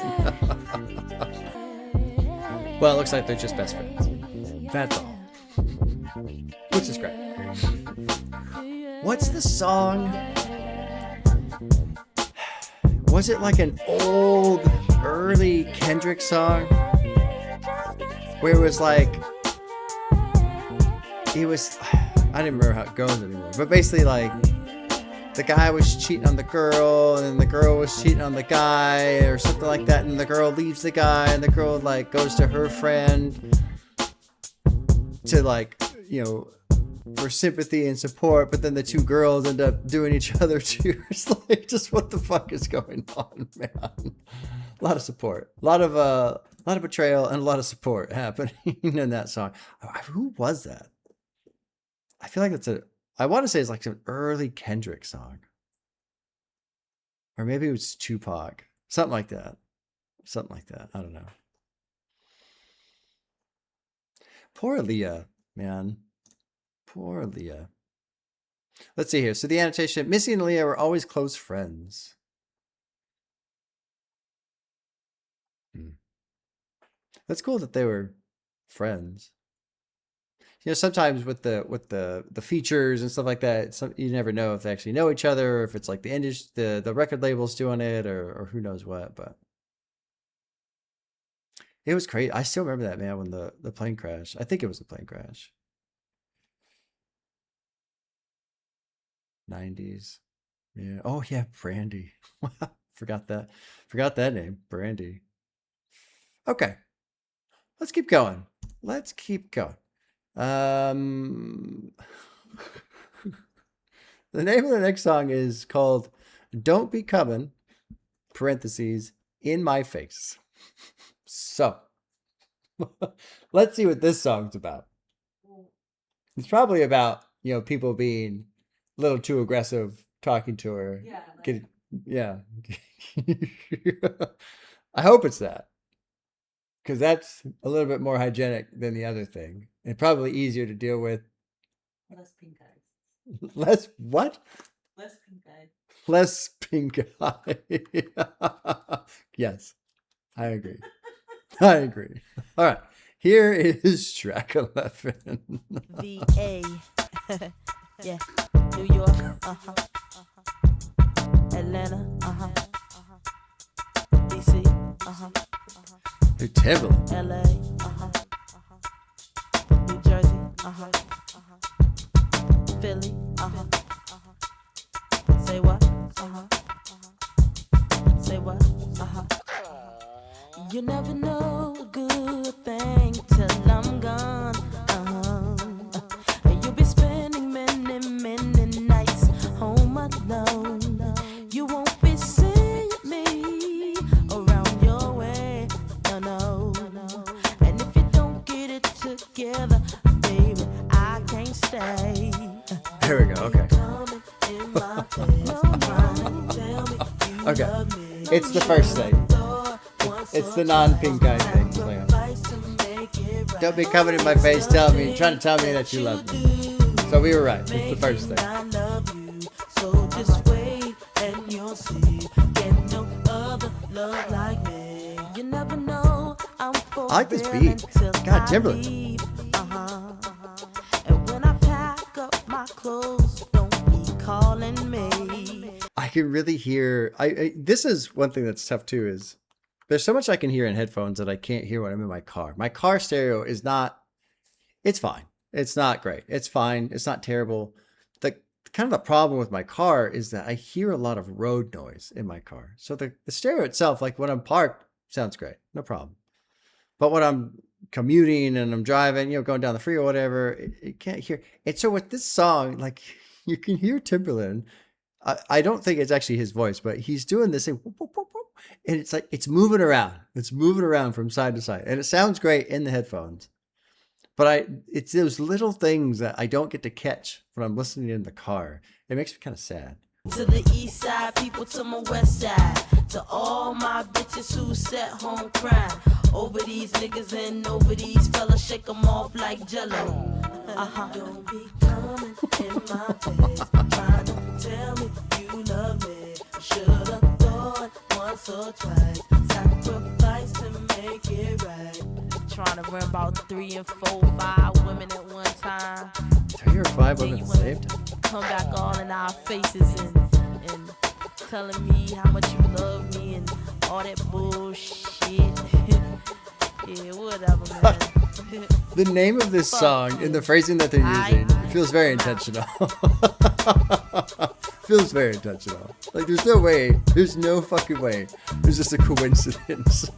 Well, it looks like they're just best friends. That's all. Which is great. What's the song? Was it like an old, early Kendrick song? Where it was like, I don't remember how it goes anymore. But basically like, the guy was cheating on the girl, and then the girl was cheating on the guy, or something like that, and the girl leaves the guy, and the girl like goes to her friend to like, you know, for sympathy and support, but then the two girls end up doing each other too. It's like, just what the fuck is going on, man? A lot of support, a lot of betrayal, and a lot of support happening in that song. Who was that? I feel like I want to say it's like an early Kendrick song. Or maybe it was Tupac. Something like that. I don't know. Poor Aaliyah, man. Poor Aaliyah. Let's see here. So the annotation, Missy and Aaliyah were always close friends. That's cool that they were friends. sometimes with the features and stuff like that, you never know if they actually know each other, or if it's like the record label's doing it, or who knows what. But it was crazy. I still remember that, man, when the plane crashed. I think it was the plane crash. 90s. Yeah. Oh yeah, Brandy. Forgot that. Forgot that name, Brandy. Okay, let's keep going. Let's keep going. Um, the name of the next song is called "Don't Be Comin'" (parentheses) in my face. So, let's see what this song's about. It's probably about people being a little too aggressive talking to her.
Yeah, like-
Get, yeah. I hope it's that. Because that's a little bit more hygienic than the other thing. And probably easier to deal with.
Less pink eyes.
Less what?
Less pink eyes.
Less pink eye. Yes, I agree. I agree. All right. Here is track 11.
VA. Yeah. New York. Atlanta. DC.
They're Timberland.
LA. New Jersey. Philly. Say what? Say what? You never know a good thing till I'm gone. You'll be spending many, many nights home alone. You won't be seeing me around your way. No. And if you don't get it together, baby, I can't stay.
There we go. Okay. Okay. It's the first thing. It's the non-pink eye thing. Don't be coming in my face trying to tell me that you love me. So we were right. It's the first thing.
I love you, so just wait and you'll see. Get no other love like me. You never know. I
like this beat. God, Timberland.
And when I pack up my clothes, don't be calling me.
I can really hear. This is one thing that's tough too. Is there's so much I can hear in headphones that I can't hear when I'm in my car. My car stereo is not. It's fine. It's not great. It's fine. It's not terrible. The kind of the problem with my car is that I hear a lot of road noise in my car. So the stereo itself, like when I'm parked, sounds great, no problem. But when I'm commuting and I'm driving, going down the freeway or whatever, it can't hear. And so with this song, like you can hear Timberland. I don't think it's actually his voice, but he's doing this thing, whoop, whoop, whoop, whoop, and it's like it's moving around. It's moving around from side to side, and it sounds great in the headphones. But it's those little things that I don't get to catch when I'm listening in the car. It makes me kind of sad.
To the east side, people to my west side. To all my bitches who sat home crying over these niggas and over these fellas, shake them off like jello. Don't be coming in my face, trying to tell me you love me. Should've thought once or twice, sacrifice to make it right. Trying to run about 3 and 4, 5 women at one time.
3 or 5 women saved?
Come back all in our faces and telling me how much you love me and all that bullshit. Yeah, whatever, man.
The name of this song and the phrasing that they're using feels very intentional. Feels very intentional. Like there's no way, there's no fucking way. It's just a coincidence.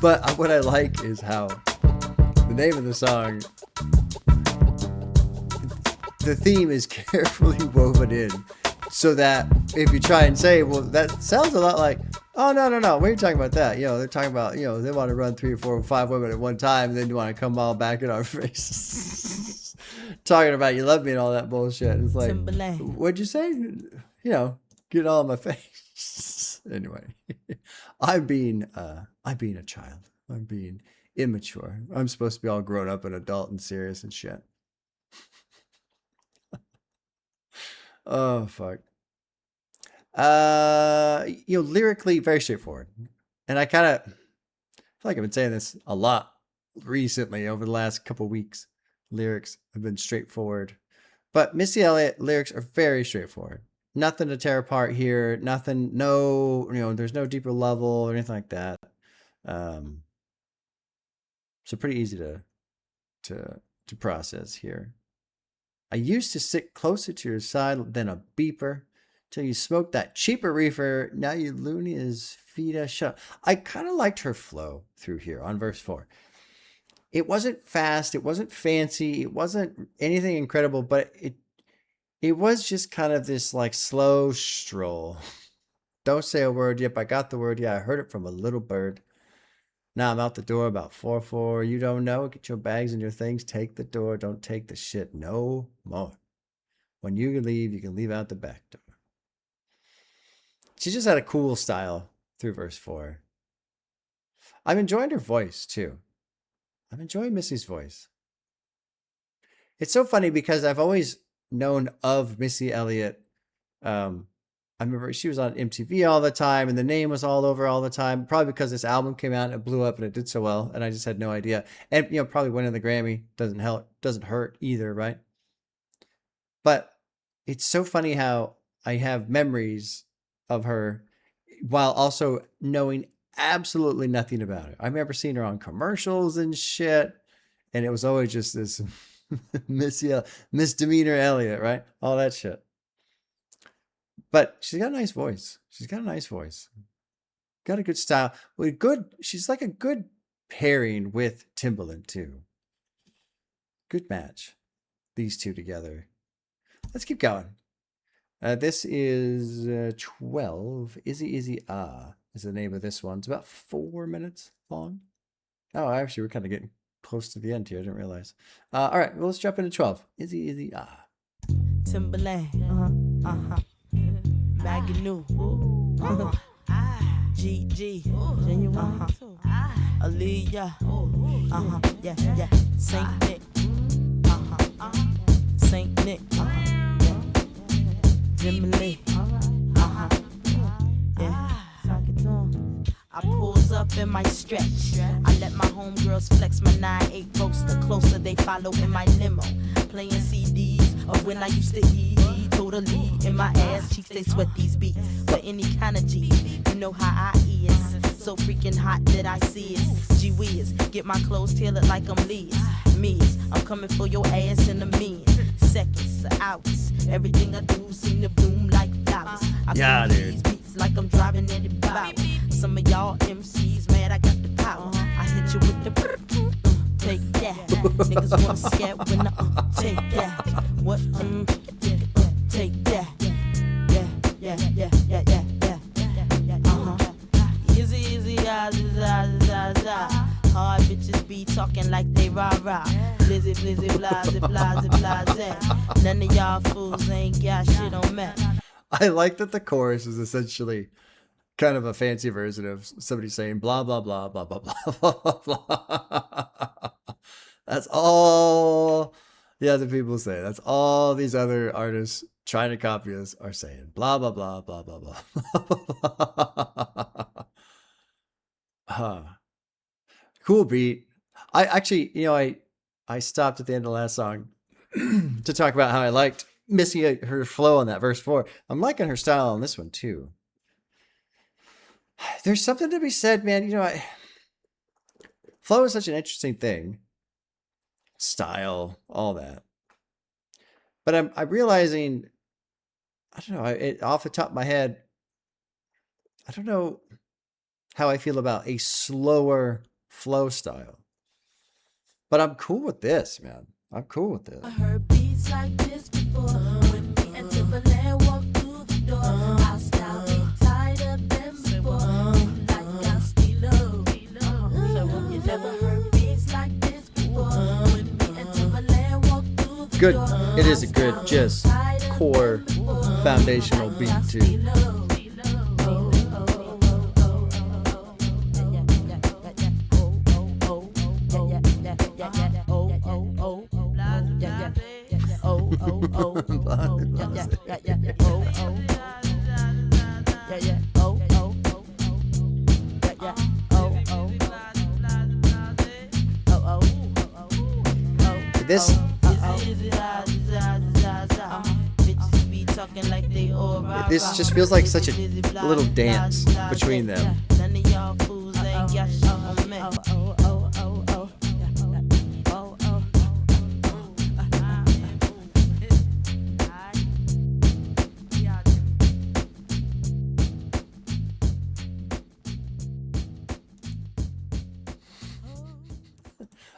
But what I like is how the name of the song, the theme is carefully woven in so that if you try and say, well, that sounds a lot like, oh, no, we ain't talking about that. They're talking about, they want to run 3 or 4 or 5 women at one time and then you want to come all back in our faces. Talking about you love me and all that bullshit. It's like, what'd you say? Get all in my face. Anyway, I'm being a child. I'm being immature. I'm supposed to be all grown up and adult and serious and shit. Oh fuck. Lyrically very straightforward, and I kind of feel like I've been saying this a lot recently over the last couple weeks. Lyrics have been straightforward. But Missy Elliott lyrics are very straightforward. Nothing to tear apart here. Nothing, no, there's no deeper level or anything like that. So pretty easy to process here. I used to sit closer to your side than a beeper till you smoked that cheaper reefer. Now you loony as feet a shut. I kind of liked her flow through here on verse 4. It wasn't fast. It wasn't fancy. It wasn't anything incredible, but it was just kind of this like slow stroll. Don't say a word yet, but I got the word. Yeah, I heard it from a little bird. Now I'm out the door about 4-4. You don't know. Get your bags and your things. Take the door. Don't take the shit no more. When you leave, you can leave out the back door. She just had a cool style through verse 4. I'm enjoying her voice too. I'm enjoying Missy's voice. It's so funny because I've always known of Missy Elliott. I remember she was on MTV all the time and the name was all over all the time, probably because this album came out and it blew up and it did so well. And I just had no idea. And, probably winning the Grammy doesn't hurt either, right? But it's so funny how I have memories of her while also knowing absolutely nothing about her. I remember seeing her on commercials and shit. And it was always just this misdemeanor Elliott, right? All that shit. But she's got a nice voice. Got a good style. She's like a good pairing with Timbaland too. Good match. These two together. Let's keep going. This is 12. Izzy Izzy Ah is the name of this one. It's about 4 minutes long. Oh, actually, we're kind of getting close to the end here. I didn't realize. All right, well, let's jump into 12. Izzy Izzy Ah.
Timbaland, Maganu, GG, Aaliyah, yeah, Saint Nick, Saint Nick, Timbaland, yeah. I pulls up in my stretch. I let my homegirls flex my 9-8 roaster. Closer they follow in my limo. Playing CDs of when I used to eat. Totally in my ass cheeks, they sweat these beats. For any kind of G, you know how I is. So freaking hot that I see it. Gee whiz, get my clothes tailored like I'm Liz. Miz, I'm coming for your ass in a minute. Seconds, hours. Everything I do seem to bloom like flowers. I
Yeah,
feel
dude.
these beats like I'm driving Eddie Bauer. Some of y'all MCs mad I got the power. I hit you with the take that. Niggas wanna scat when I take that. What take that. Yeah. Izzy Izzy Ah. Hard bitches be talking like they rah-rah. Blizzy, blase. None of y'all fools ain't got shit on me.
I like that the chorus is essentially kind of a fancy version of somebody saying blah, blah, blah, blah, blah, blah, blah, blah. That's all the other people say. That's all these other artists trying to copy us are saying. Blah, blah, blah, blah, blah, blah. Cool beat. I actually, I stopped at the end of the last song to talk about how I liked Missy, her flow on that verse 4. I'm liking her style on this one too. There's something to be said, man. Flow is such an interesting thing. Style, all that. But I'm realizing, I don't know, off the top of my head, I don't know how I feel about a slower flow style. But I'm cool with this, man. I'm cool with this.
I heard beats like this before. When me and Timbaland walk through the door, our style be tighter than before. Like our stilo. So you never heard beats like this before. When me and Timbaland walk through the
Good.
door,
It is a good, just core foundational beat too. this
Bitches be talking like they all right.
this just feels like such a little dance between them.
None of y'all fools ain't got shit on me.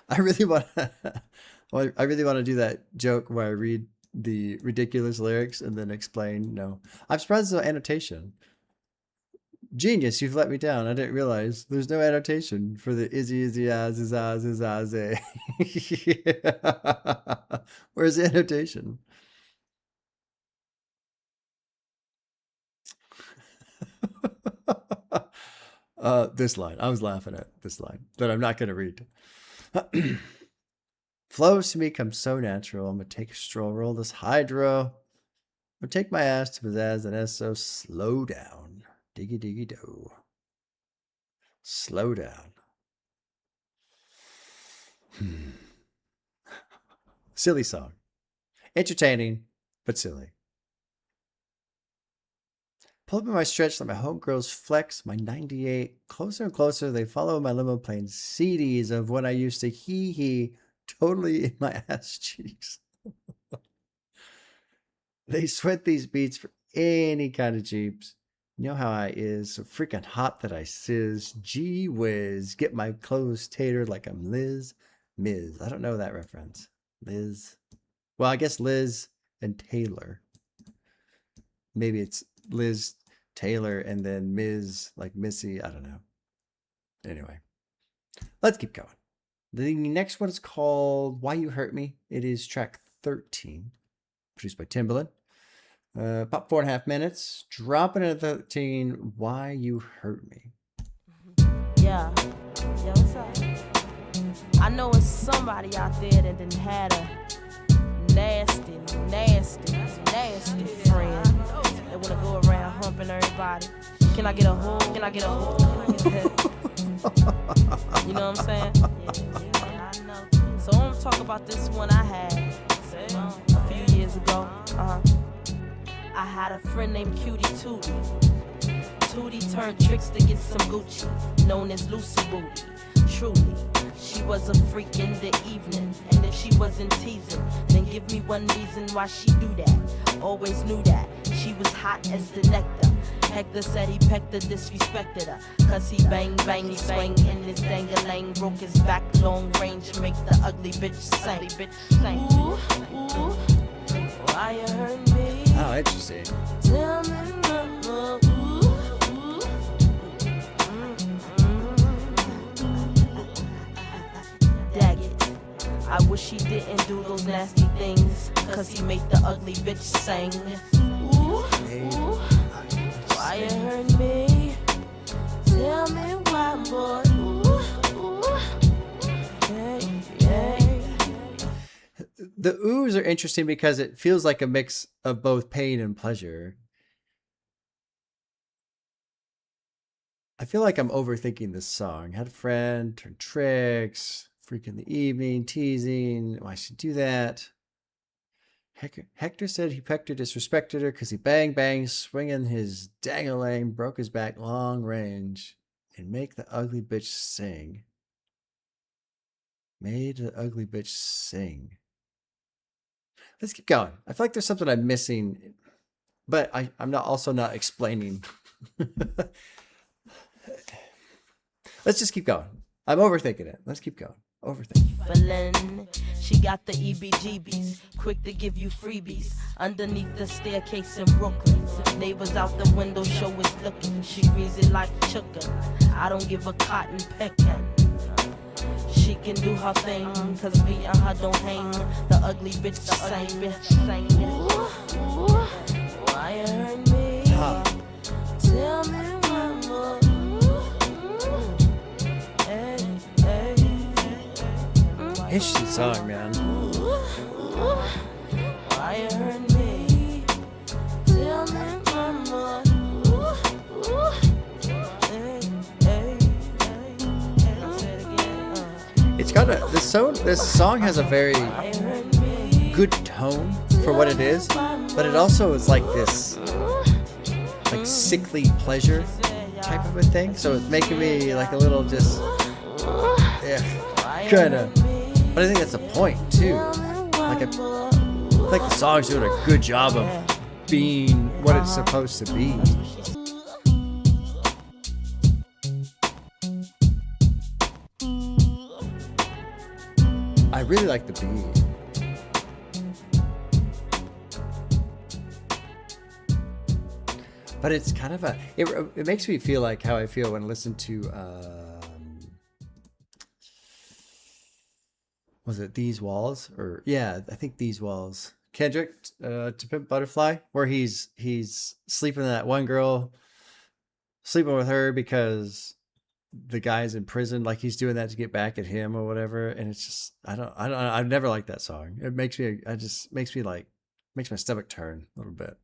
I really want I really want to do that joke where I read the ridiculous lyrics and then explain. No, I'm surprised there's no annotation. Genius, you've let me down. I didn't realize there's no annotation for the Izzy Izzy Ahh Zah. Where's the annotation? This line. I was laughing at this line that I'm not going to read. Flows to me come so natural. I'm gonna take a stroll, roll this hydro. I'm gonna take my ass to pizzazz and so slow down. Diggy diggy do. Slow down. Silly song. Entertaining, but silly. Pull up in my stretch, let my homegirls flex. My 98. Closer and closer, they follow my limo playing CDs of when I used to hee totally in my ass cheeks. They sweat these beats for any kind of Jeeps. You know how I is, so freaking hot that I sizz. Gee whiz, get my clothes tatered like I'm Liz Miz. I don't know that reference. Liz. Well, I guess Liz and Taylor. Maybe it's Liz Taylor and then Ms. like Missy. I don't know. Anyway, let's keep going. The next one is called Why You Hurt Me. It is track 13, produced by Timbaland. About 4.5 minutes. Dropping it at 13. Why You Hurt Me.
Yeah, what's up? I know it's somebody out there that done had a nasty friend that wanna go around humping everybody. Can I get a hold? Can I get a hold? You know what I'm saying? Yeah, I know. So I'm gonna talk about this one I had a few years ago. I had a friend named Cutie Tootie. Tootie turned tricks to get some Gucci, known as Lucy Booty. Truly, she was a freak in the evening, and if she wasn't teasing, then give me one reason why she do that. Always knew that she was hot as the nectar. Hector said he pecked her, disrespected her, cause he bang, he swang in his dang-a-lang, broke his back, long range, make the ugly bitch sing. Ooh, ooh, why you hurt me?
Oh, interesting.
Tell me, mama, ooh, ooh. Dag it. I wish he didn't do those nasty things, cause he made the ugly bitch sing. Ooh, ooh. Why you hurt me? Tell me why, boy. Ooh, ooh. Hey, hey.
The oohs are interesting because it feels like a mix of both pain and pleasure. I feel like I'm overthinking this song. Had a friend, turned tricks, freak in the evening, teasing. Why should do that? Hector said he pecked her, disrespected her because he bang, swinging his dang-a-lang, broke his back long range, and make the ugly bitch sing. Made the ugly bitch sing. Let's keep going. I feel like there's something I'm missing, but I'm also not explaining. Let's just keep going. I'm overthinking it. Let's keep going. Overthinking.
She got the EBGBs, quick to give you freebies. Underneath the staircase in Brooklyn, neighbors out the window show is looking. She reads it like chuckin'. I don't give a cotton peckin'. She can do her thing, cause beating her don't hang. The ugly bitch the same. Ooh, why you hurt me? Tell me one more.
Interesting song, man.
Why you hurt me? Tell me one more.
It's got a this song has a very good tone for what it is, but it also is like this like sickly pleasure type of a thing. So it's making me like a little just kind of. But I think that's the point too. Like I feel like the song's doing a good job of being what it's supposed to be. I really like the beat. But it's kind of it makes me feel like how I feel when I listen to was it These Walls? Or yeah, I think These Walls. Kendrick, To Pimp Butterfly, where he's sleeping with that one girl, sleeping with her because the guy's in prison, like he's doing that to get back at him or whatever. And it's just I've never liked that song. It makes me makes my stomach turn a little bit.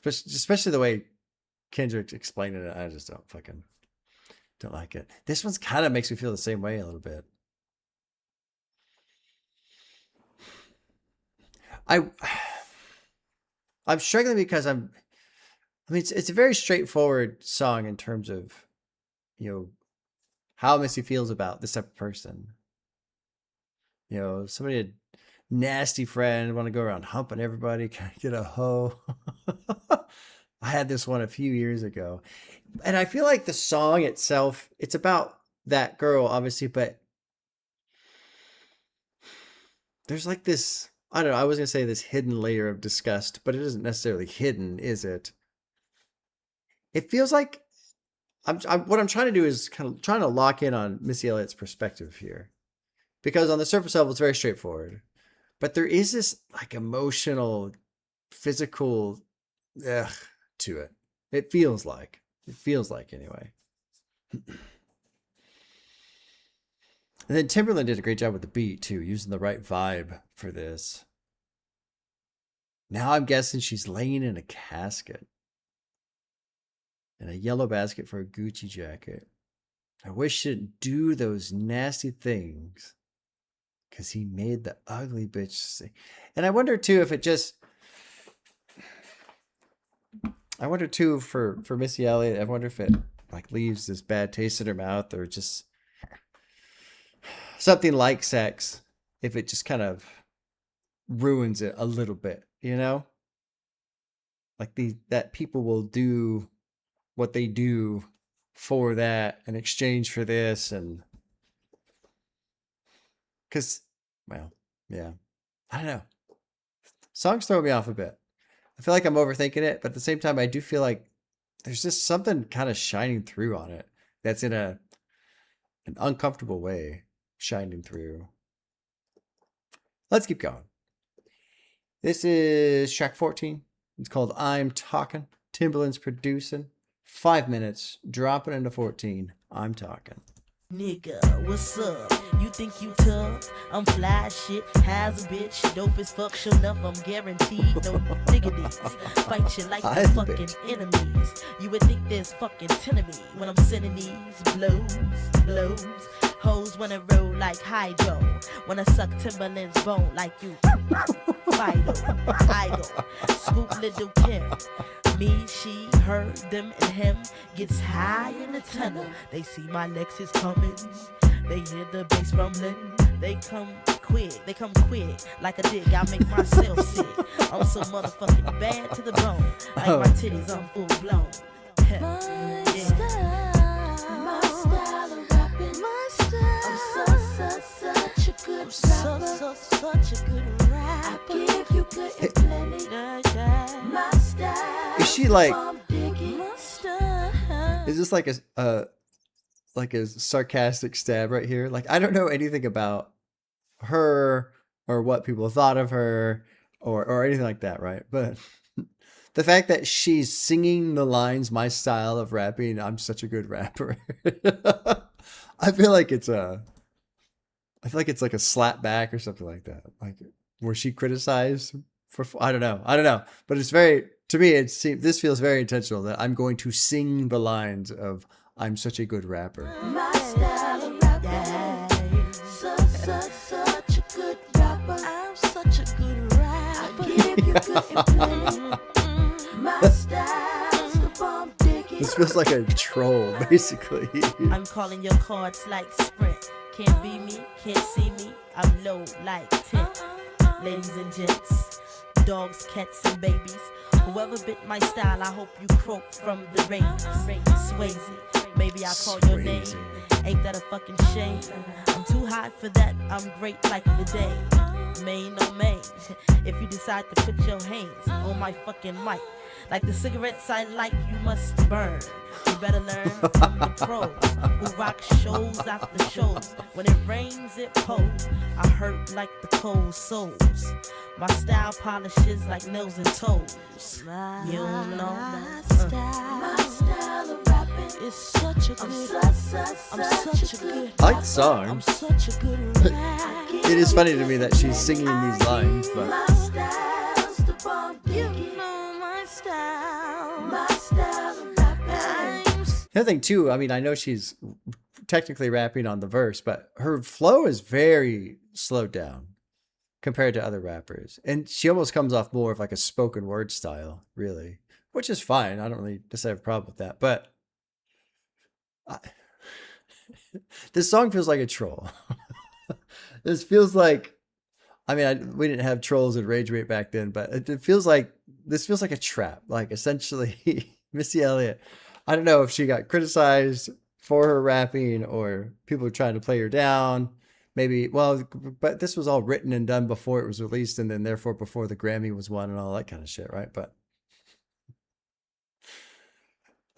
Especially the way Kendrick explained it. I just don't like it. This one's kind of makes me feel the same way a little bit. I'm struggling because it's a very straightforward song in terms of, you know, how Missy feels about this type of person. You know, somebody, a nasty friend, want to go around humping everybody, kind of get a hoe. I had this one a few years ago. And I feel like the song itself, it's about that girl, obviously, but there's like this, I don't know, I was going to say this hidden layer of disgust, but it isn't necessarily hidden, is it? It feels like what I'm trying to do is kind of trying to lock in on Missy Elliott's perspective here. Because on the surface level, it's very straightforward. But there is this like emotional, physical to it. It feels like anyway. And then Timberland did a great job with the beat too, using the right vibe for this. Now I'm guessing she's laying in a casket. And a yellow basket for a Gucci jacket. I wish she didn't do those nasty things. Because he made the ugly bitch sing. And I wonder too if it just... I wonder too for Missy Elliott, I wonder if it like leaves this bad taste in her mouth or just something like sex. If it just kind of ruins it a little bit, you know? Like that people will do what they do for that in exchange for this. And because, well, yeah, I don't know. Songs throw me off a bit. I feel like I'm overthinking it, but at the same time, I do feel like there's just something kind of shining through on it that's in an uncomfortable way shining through. Let's keep going. This is track 14. It's called I'm Talkin'. Timbaland's producing. 5 minutes, dropping into 14. I'm talking.
Nigga, what's up? You think you tough? I'm fly shit, has a bitch, dope as fuck, sure enough, I'm guaranteed. No niggas fight you like the fucking enemies. You would think there's fucking 10 of me when I'm sending these blows. Hoes wanna roll like Hydro, wanna suck Timberland's bone like you. Fido, idol, scoop little Kim. Me, she, her, them, and him gets high in the tunnel. They see my Lexus coming. They hear the bass rumbling. They come quick, like a dick. I make myself sick. I'm so motherfucking bad to the bone. Like my titties, I'm full blown.
My style of rapping. I'm such a good rapper.
Such a good rapper.
I give you good and plenty. My style.
Is she like?
I'm digging.
Is this like a sarcastic stab right here? Like I don't know anything about her or what people thought of her or anything like that, right? But the fact that she's singing the lines, my style of rapping, I'm such a good rapper. I feel like it's like a slap back or something like that. Like where she criticized for I don't know. But it's very, to me, this feels very intentional that I'm going to sing the lines of I'm such a good rapper.
My style of rapping. good rapper. I'm such a good rapper. I give you good and plenty. My style's the bomb digging.
This feels like a troll, basically.
I'm calling your cards like Sprint. Can't be me, can't see me. I'm low like 10. Ladies and gents, dogs, cats, and babies. Whoever bit my style, I hope you croak from the rain. Swayze, maybe I call your name. Ain't that a fucking shame? I'm too hot for that, I'm great like the day. Main or main, if you decide to put your hands on my fucking mic. Like the cigarettes I like, you must burn. You better learn from the pros who rock shows after shows. When it rains, it pours. I hurt like the cold souls. My style polishes like nails and toes. You don't know
My style of rapping is such a good. I'm such a good.
I like the song.
I'm such a good rapper.
It is funny to me that she's singing these lines, but
My style's the bomb digging. You know my style. My style of rapping.
the other thing too, I mean, I know she's technically rapping on the verse, but her flow is very slowed down compared to other rappers. And she almost comes off more of like a spoken word style, really, which is fine. I don't really necessarily have a problem with that. But this song feels like a troll. This feels like, I mean, we didn't have trolls and rage bait back then, but it feels like, this feels like a trap. Like essentially Missy Elliott, I don't know if she got criticized for her rapping or people were trying to play her down. Maybe, well, but this was all written and done before it was released, and then therefore before the Grammy was won and all that kind of shit, right? But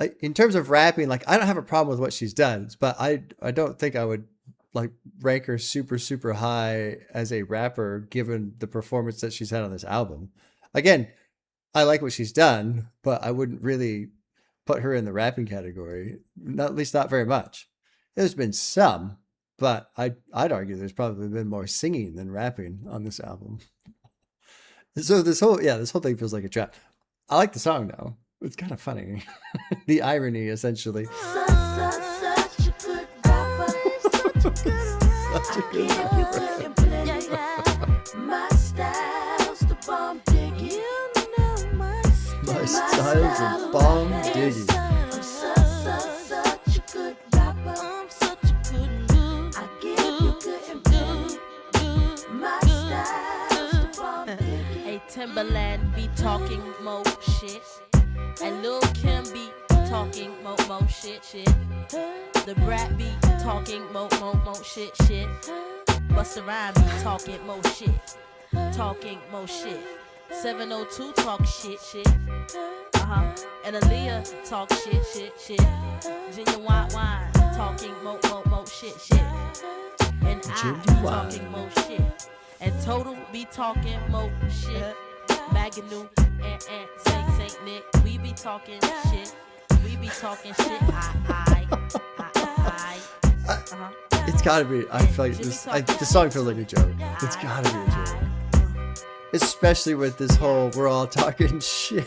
like in terms of rapping, like I don't have a problem with what she's done, but I don't think I would like rank her super, super high as a rapper given the performance that she's had on this album. Again, I like what she's done, but I wouldn't really put her in the rapping category, not, at least not very much. There's been some, but I'd argue there's probably been more singing than rapping on this album. So this whole thing feels like a trap. I like the song though. It's kind of funny. The irony, essentially.
Such a good rapper. Such a good rapper. My style's the bomb digging. You know my
My style's a bomb digging.
I'm such a good rapper. I'm such a good. I give you good and good. My style's the bomb digging.
Hey, Timberland be talking mo shit. And Lil Kim be talking mo shit. The Brat be talking mo shit. Busta Rhymes be talking mo shit. 702 talk shit. And Aaliyah talk shit. Genuine wine talking mo shit. And I talking mo shit. And Total be talking mo shit. Maganu and Saint Nick, we be talking shit.
It's gotta be. I feel like this song feels like a joke. It's gotta be a joke. Especially with this whole we're all talking shit.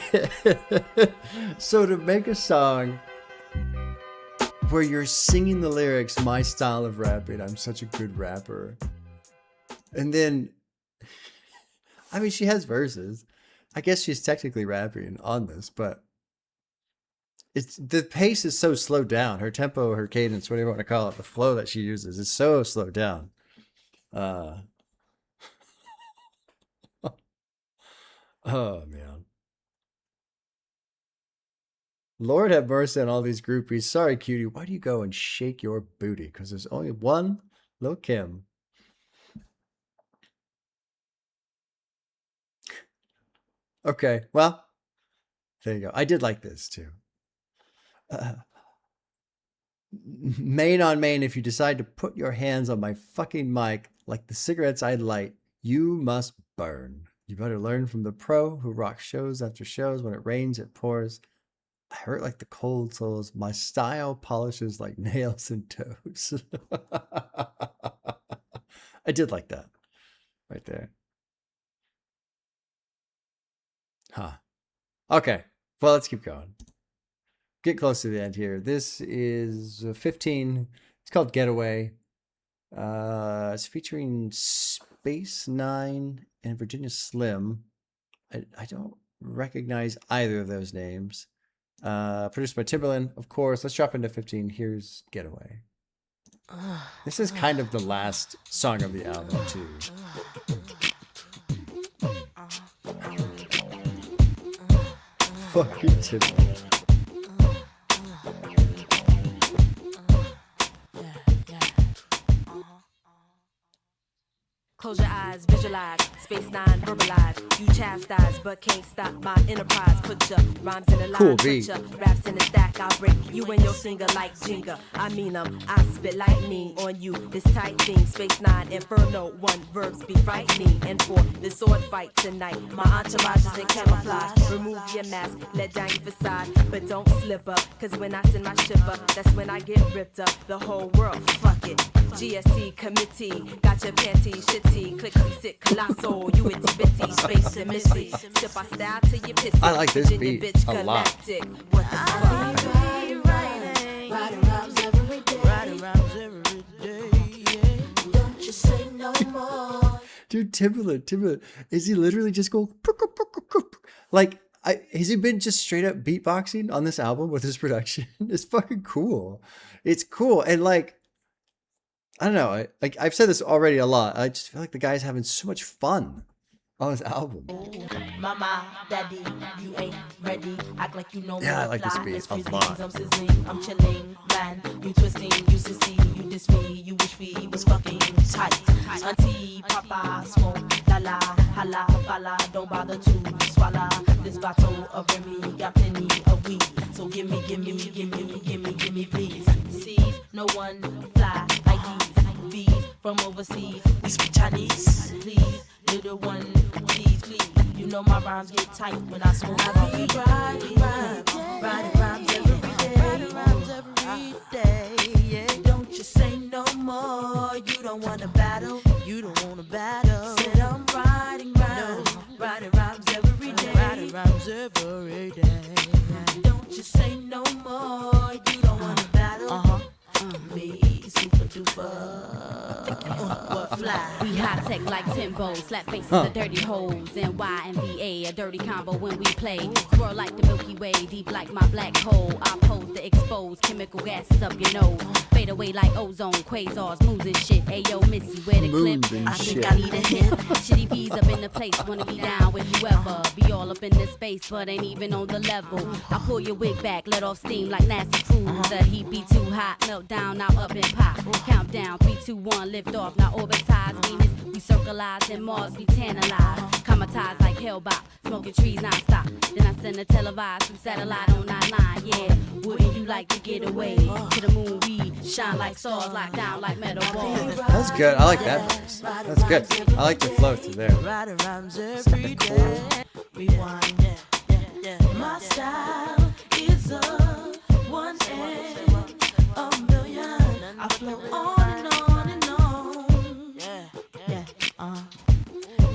So to make a song where you're singing the lyrics, my style of rapping, I'm such a good rapper. And then, I mean, she has verses. I guess she's technically rapping on this, but the pace is so slowed down. Her tempo, her cadence, whatever you want to call it, the flow that she uses is so slowed down. Oh man. Lord have mercy on all these groupies. Sorry, cutie. Why do you go and shake your booty? Because there's only one Lil Kim. Okay, well, there you go. I did like this too. Main on main, if you decide to put your hands on my fucking mic like the cigarettes I light, you must burn. You better learn from the pro who rocks shows after shows. When it rains, it pours. I hurt like the cold souls. My style polishes like nails and toes. I did like that right there. Huh. Okay. Well, let's keep going. Get close to the end here. This is 15. It's called Gettaway. It's featuring Space Nine and Virginia Slim. I don't recognize either of those names. Produced by Timberland, of course. Let's drop into 15. Here's Gettaway. This is kind of the last song of the album, too. Fucking Timberland.
Close your eyes, visualize, space nine, verbalize. You chastise, but can't stop my enterprise. Put your rhymes in a line,
Cool
put
beat.
your raps in a stack. I'll break you and your singer like Jenga. I mean I spit lightning on you. This tight thing, space nine, inferno, one verbs be frightening. And for this sword fight tonight, my entourage is in camouflage. Remove your mask, let down your facade, but don't slip up. Cause when I send my ship up, that's when I get ripped up. The whole world, fuck it. GSC committee, got your panties shitty, clickly sick, colossal, you itty bitty, space and missy. Sip our style till you pissy.
I like this
Virginia
beat
bitch
a lot.
galactic. What the fuck?
Writing rhymes every day. Don't you say no more.
Dude, Timberland. Is he literally just going like? Has he been just straight up beatboxing on this album with his production? It's fucking cool. It's cool, and like, I don't know. I've said this already a lot. I just feel like the guy's having so much fun on this album.
Mama, daddy, you ain't ready. Act like you know
Yeah,
more
I like this
fly.
beat
It's
a
freezing,
lot.
I'm sizzling, I'm chilling, man. You twisting, you see, you diss me, you wish we was fucking tight. Auntie, papa, smoke, la la, holla, falla, don't bother to swallow this bottle of Remy. Got plenty of weed, so give me, please. See, no one fly like these bees from overseas. We speak Chinese, please. Little one, please. You know my rhymes get tight when I smoke.
I be writing rhymes every day. Yeah. Don't you say no more. You don't wanna battle. Said I'm writing rhymes every day. Don't you say no more. You don't wanna battle. Me, Supa Dupa Fly.
We high tech like Timbo, slap faces of dirty hoes, and YMVA, a dirty combo when we play. Swirl like the Milky Way, deep like my black hole. I pose to expose chemical gases up your nose. Fade away like ozone, quasars, moons and shit. Ayo, Missy, where the clip?
Moons and
I think
shit.
I need a hit. Shitty peas up in the place, wanna be down with whoever. Be all up in the space, but ain't even on the level. I pull your wig back, let off steam like NASA crews. The heat be too hot, melt down, now up and pop. Countdown, 3, 2, 1, lift off, now orbitize. Venus, we circleize, and Mars, we tantalize. Comatized like Hellbop, smoking trees non-stop. Then I send a televised through satellite on 9-9, yeah. Wouldn't you like to get away? To the moon, we shine like stars, locked down like metal balls.
That's good. I like that verse. That's good. I like the flow through there.
Writing rhymes every day. Rewind, my style is a one in a million. I flow on and on and on.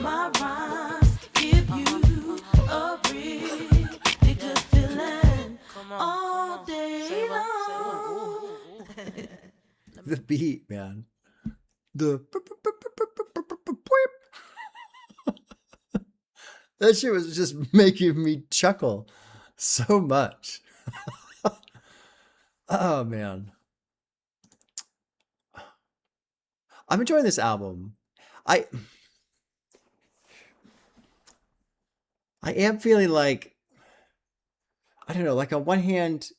My rhymes give you a really good feeling all day long.
The beat, man. The that shit was just making me chuckle so much. Oh man. I'm enjoying this album. I am feeling like, I don't know, like on one hand,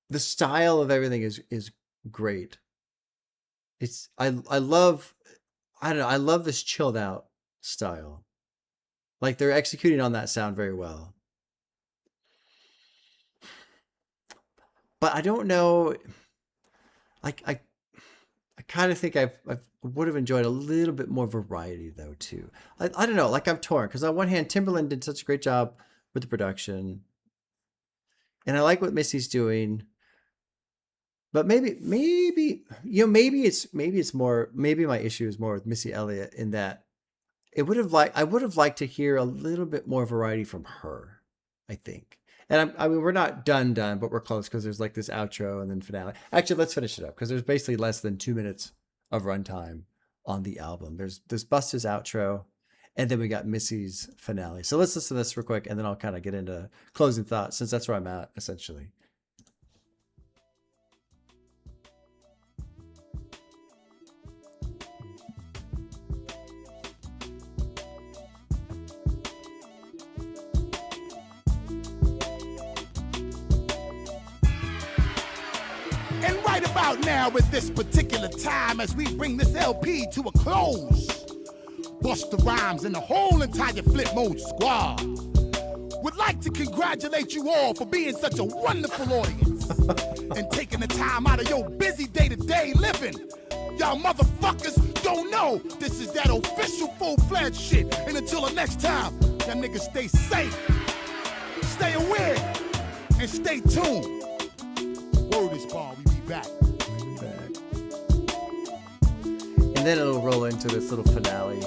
the style of everything is great. I love, I don't know, I love this chilled out style. Like they're executing on that sound very well. But I don't know, like I kind of think I would have enjoyed a little bit more variety though too. I don't know, like I'm torn because on one hand Timberland did such a great job with the production, and I like what Missy's doing. But maybe you know maybe it's more, maybe my issue is more with Missy Elliott in that I would have liked to hear a little bit more variety from her, I think. And I mean, we're not done, but we're close because there's like this outro and then finale. Actually, let's finish it up because there's basically less than 2 minutes of runtime on the album. There's Busta's outro, and then we got Missy's finale. So let's listen to this real quick, and then I'll kind of get into closing thoughts, since that's where I'm at, essentially.
And right about now, at this particular time, as we bring this LP to a close, Busta Rhymes and the whole entire Flip Mode squad would like to congratulate you all for being such a wonderful audience and taking the time out of your busy day-to-day living. Y'all motherfuckers don't know this is that official full-fledged shit. And until the next time, y'all niggas stay safe, stay aware, and stay tuned. Word is bond, we be back.
And then it'll roll into this little finale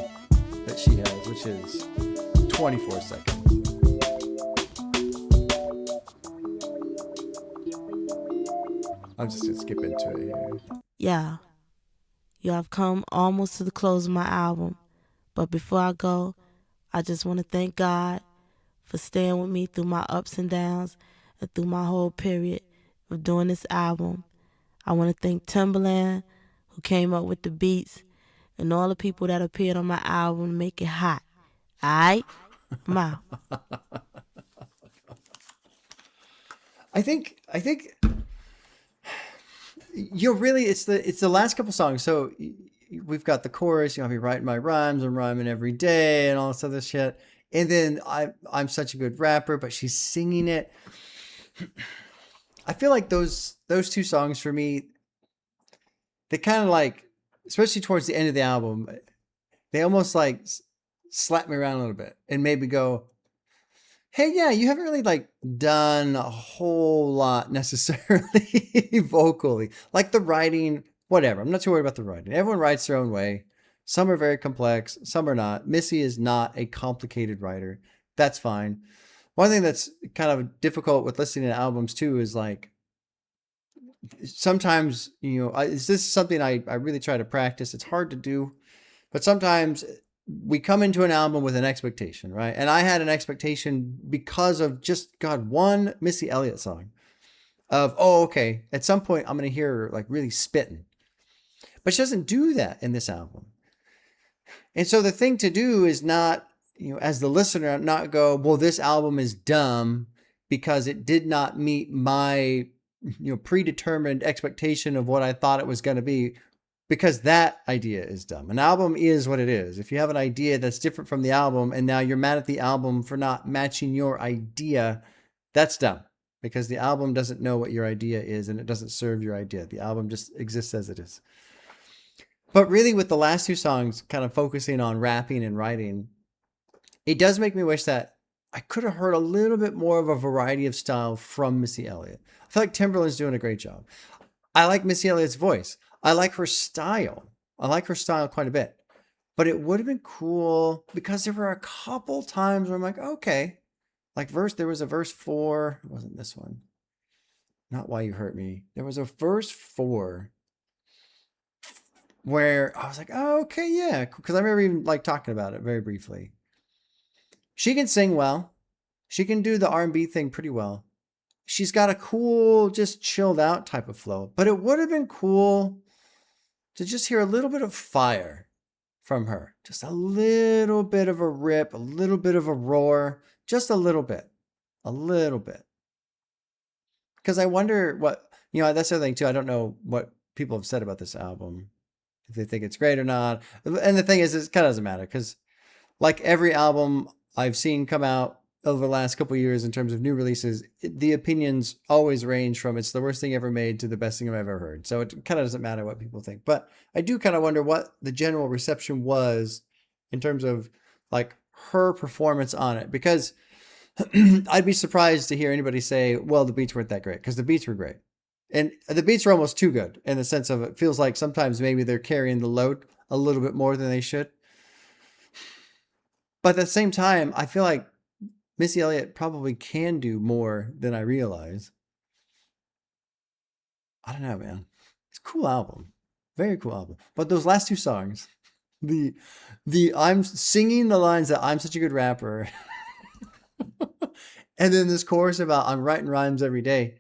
that she has, which is 24 seconds. I'm just gonna skip into it here.
Yeah, you have come almost to the close of my album. But before I go, I just want to thank God for staying with me through my ups and downs and through my whole period of doing this album. I want to thank Timbaland, who came up with the beats, and all the people that appeared on my album to make it hot. Aight? I'm out.
I think you're really, it's the last couple songs. So we've got the chorus, I'll be writing my rhymes, I'm rhyming every day and all this other shit. And then I'm such a good rapper, but she's singing it. I feel like those two songs for me, they kind of like, especially towards the end of the album, they almost like slap me around a little bit and made me go, hey, yeah, you haven't really like done a whole lot necessarily vocally. Like the writing, whatever. I'm not too worried about the writing. Everyone writes their own way. Some are very complex, some are not. Missy is not a complicated writer. That's fine. One thing that's kind of difficult with listening to albums too is like, sometimes, this is something I really try to practice. It's hard to do, but sometimes we come into an album with an expectation, right? And I had an expectation because of just, God, one Missy Elliott song of, oh, okay, at some point I'm going to hear her like really spitting. But she doesn't do that in this album. And so the thing to do is not, as the listener, not go, well, this album is dumb because it did not meet my predetermined expectation of what I thought it was going to be, because that idea is dumb. An album is what it is. If you have an idea that's different from the album and now you're mad at the album for not matching your idea, that's dumb, because the album doesn't know what your idea is and it doesn't serve your idea. The album just exists as it is. But really, with the last two songs kind of focusing on rapping and writing, it does make me wish that I could have heard a little bit more of a variety of style from Missy Elliott. I feel like Timberland's doing a great job. I like Missy Elliott's voice. I like her style. I like her style quite a bit. But it would have been cool, because there were a couple times where I'm like, okay. Like there was a verse 4. It wasn't this one. Not Why You Hurt Me. There was a verse 4 where I was like, oh, okay, yeah. Because I remember even like talking about it very briefly. She can sing well. She can do the R&B thing pretty well. She's got a cool, just chilled out type of flow. But it would have been cool to just hear a little bit of fire from her. Just a little bit of a rip, a little bit of a roar. Just a little bit. A little bit. Because I wonder what, that's the other thing too. I don't know what people have said about this album, if they think it's great or not. And the thing is, it kind of doesn't matter, because like every album I've seen come out over the last couple of years in terms of new releases, the opinions always range from it's the worst thing ever made to the best thing I've ever heard. So it kind of doesn't matter what people think. But I do kind of wonder what the general reception was in terms of like her performance on it, because I'd be surprised to hear anybody say, well, the beats weren't that great, because the beats were great. And the beats are almost too good, in the sense of it feels like sometimes maybe they're carrying the load a little bit more than they should. But at the same time, I feel like Missy Elliott probably can do more than I realize. I don't know, man. It's a cool album. Very cool album. But those last two songs, the I'm singing the lines that I'm such a good rapper, and then this chorus about I'm writing rhymes every day.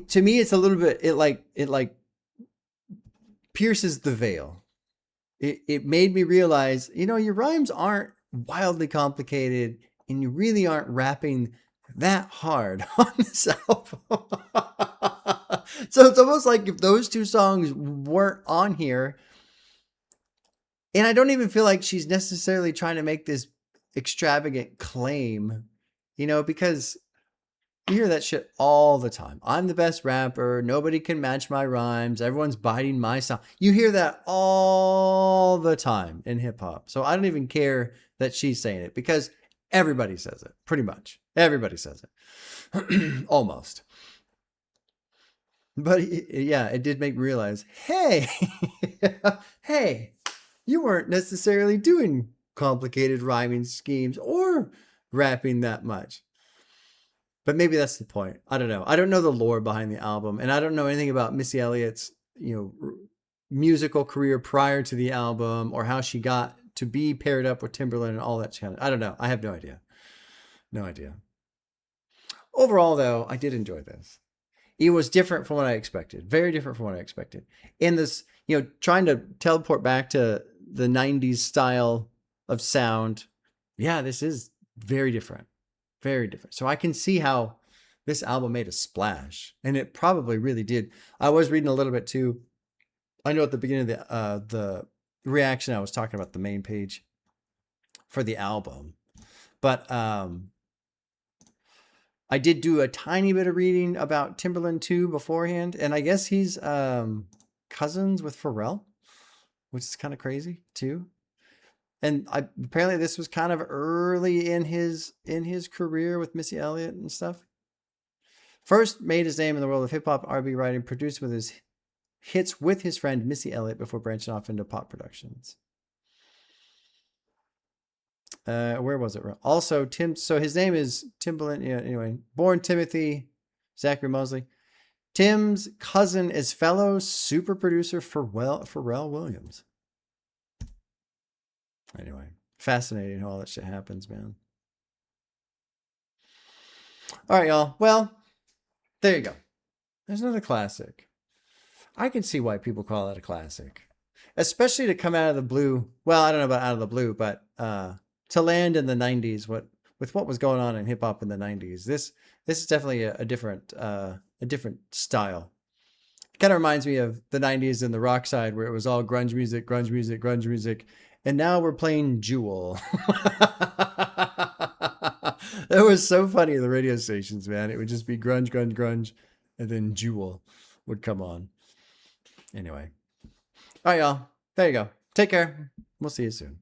To me, it's a little bit. It like pierces the veil. It made me realize, your rhymes aren't wildly complicated, and you really aren't rapping that hard on this album. So it's almost like if those two songs weren't on here, and I don't even feel like she's necessarily trying to make this extravagant claim, because you hear that shit all the time. I'm the best rapper. Nobody can match my rhymes. Everyone's biting my style. You hear that all the time in hip hop. So I don't even care that she's saying it because everybody says it, pretty much. Everybody says it. Almost. But yeah, it did make me realize, hey, hey, you weren't necessarily doing complicated rhyming schemes or rapping that much. But maybe that's the point. I don't know. I don't know the lore behind the album, and I don't know anything about Missy Elliott's, musical career prior to the album or how she got to be paired up with Timberland and all that kind of. I don't know. I have no idea. No idea. Overall, though, I did enjoy this. It was different from what I expected. Very different from what I expected. In this, trying to teleport back to the 90s style of sound. Yeah, this is very different. Very different. So I can see how this album made a splash. And it probably really did. I was reading a little bit too. I know at the beginning of the reaction, I was talking about the main page for the album. But I did do a tiny bit of reading about Timberland 2 beforehand. And I guess he's cousins with Pharrell, which is kind of crazy too. And apparently this was kind of early in his career with Missy Elliott and stuff. First made his name in the world of hip hop, R&B writing, produced with his hits with his friend Missy Elliott before branching off into pop productions. Where was it? Also, so his name is Timbaland. Yeah, anyway, born Timothy Zachary Mosley. Tim's cousin is fellow super producer Pharrell Williams. Anyway, fascinating how all that shit happens, man. All right, y'all. Well, there you go. There's another classic. I can see why people call it a classic, especially to come out of the blue. Well, I don't know about out of the blue, but to land in the 90s, with what was going on in hip hop in the 90s, this is definitely a different style. Kind of reminds me of the 90s and the rock side where it was all grunge music, grunge music, grunge music. And now we're playing Jewel. It was so funny in the radio stations, man. It would just be grunge, grunge, grunge. And then Jewel would come on. Anyway. All right, y'all. There you go. Take care. We'll see you soon.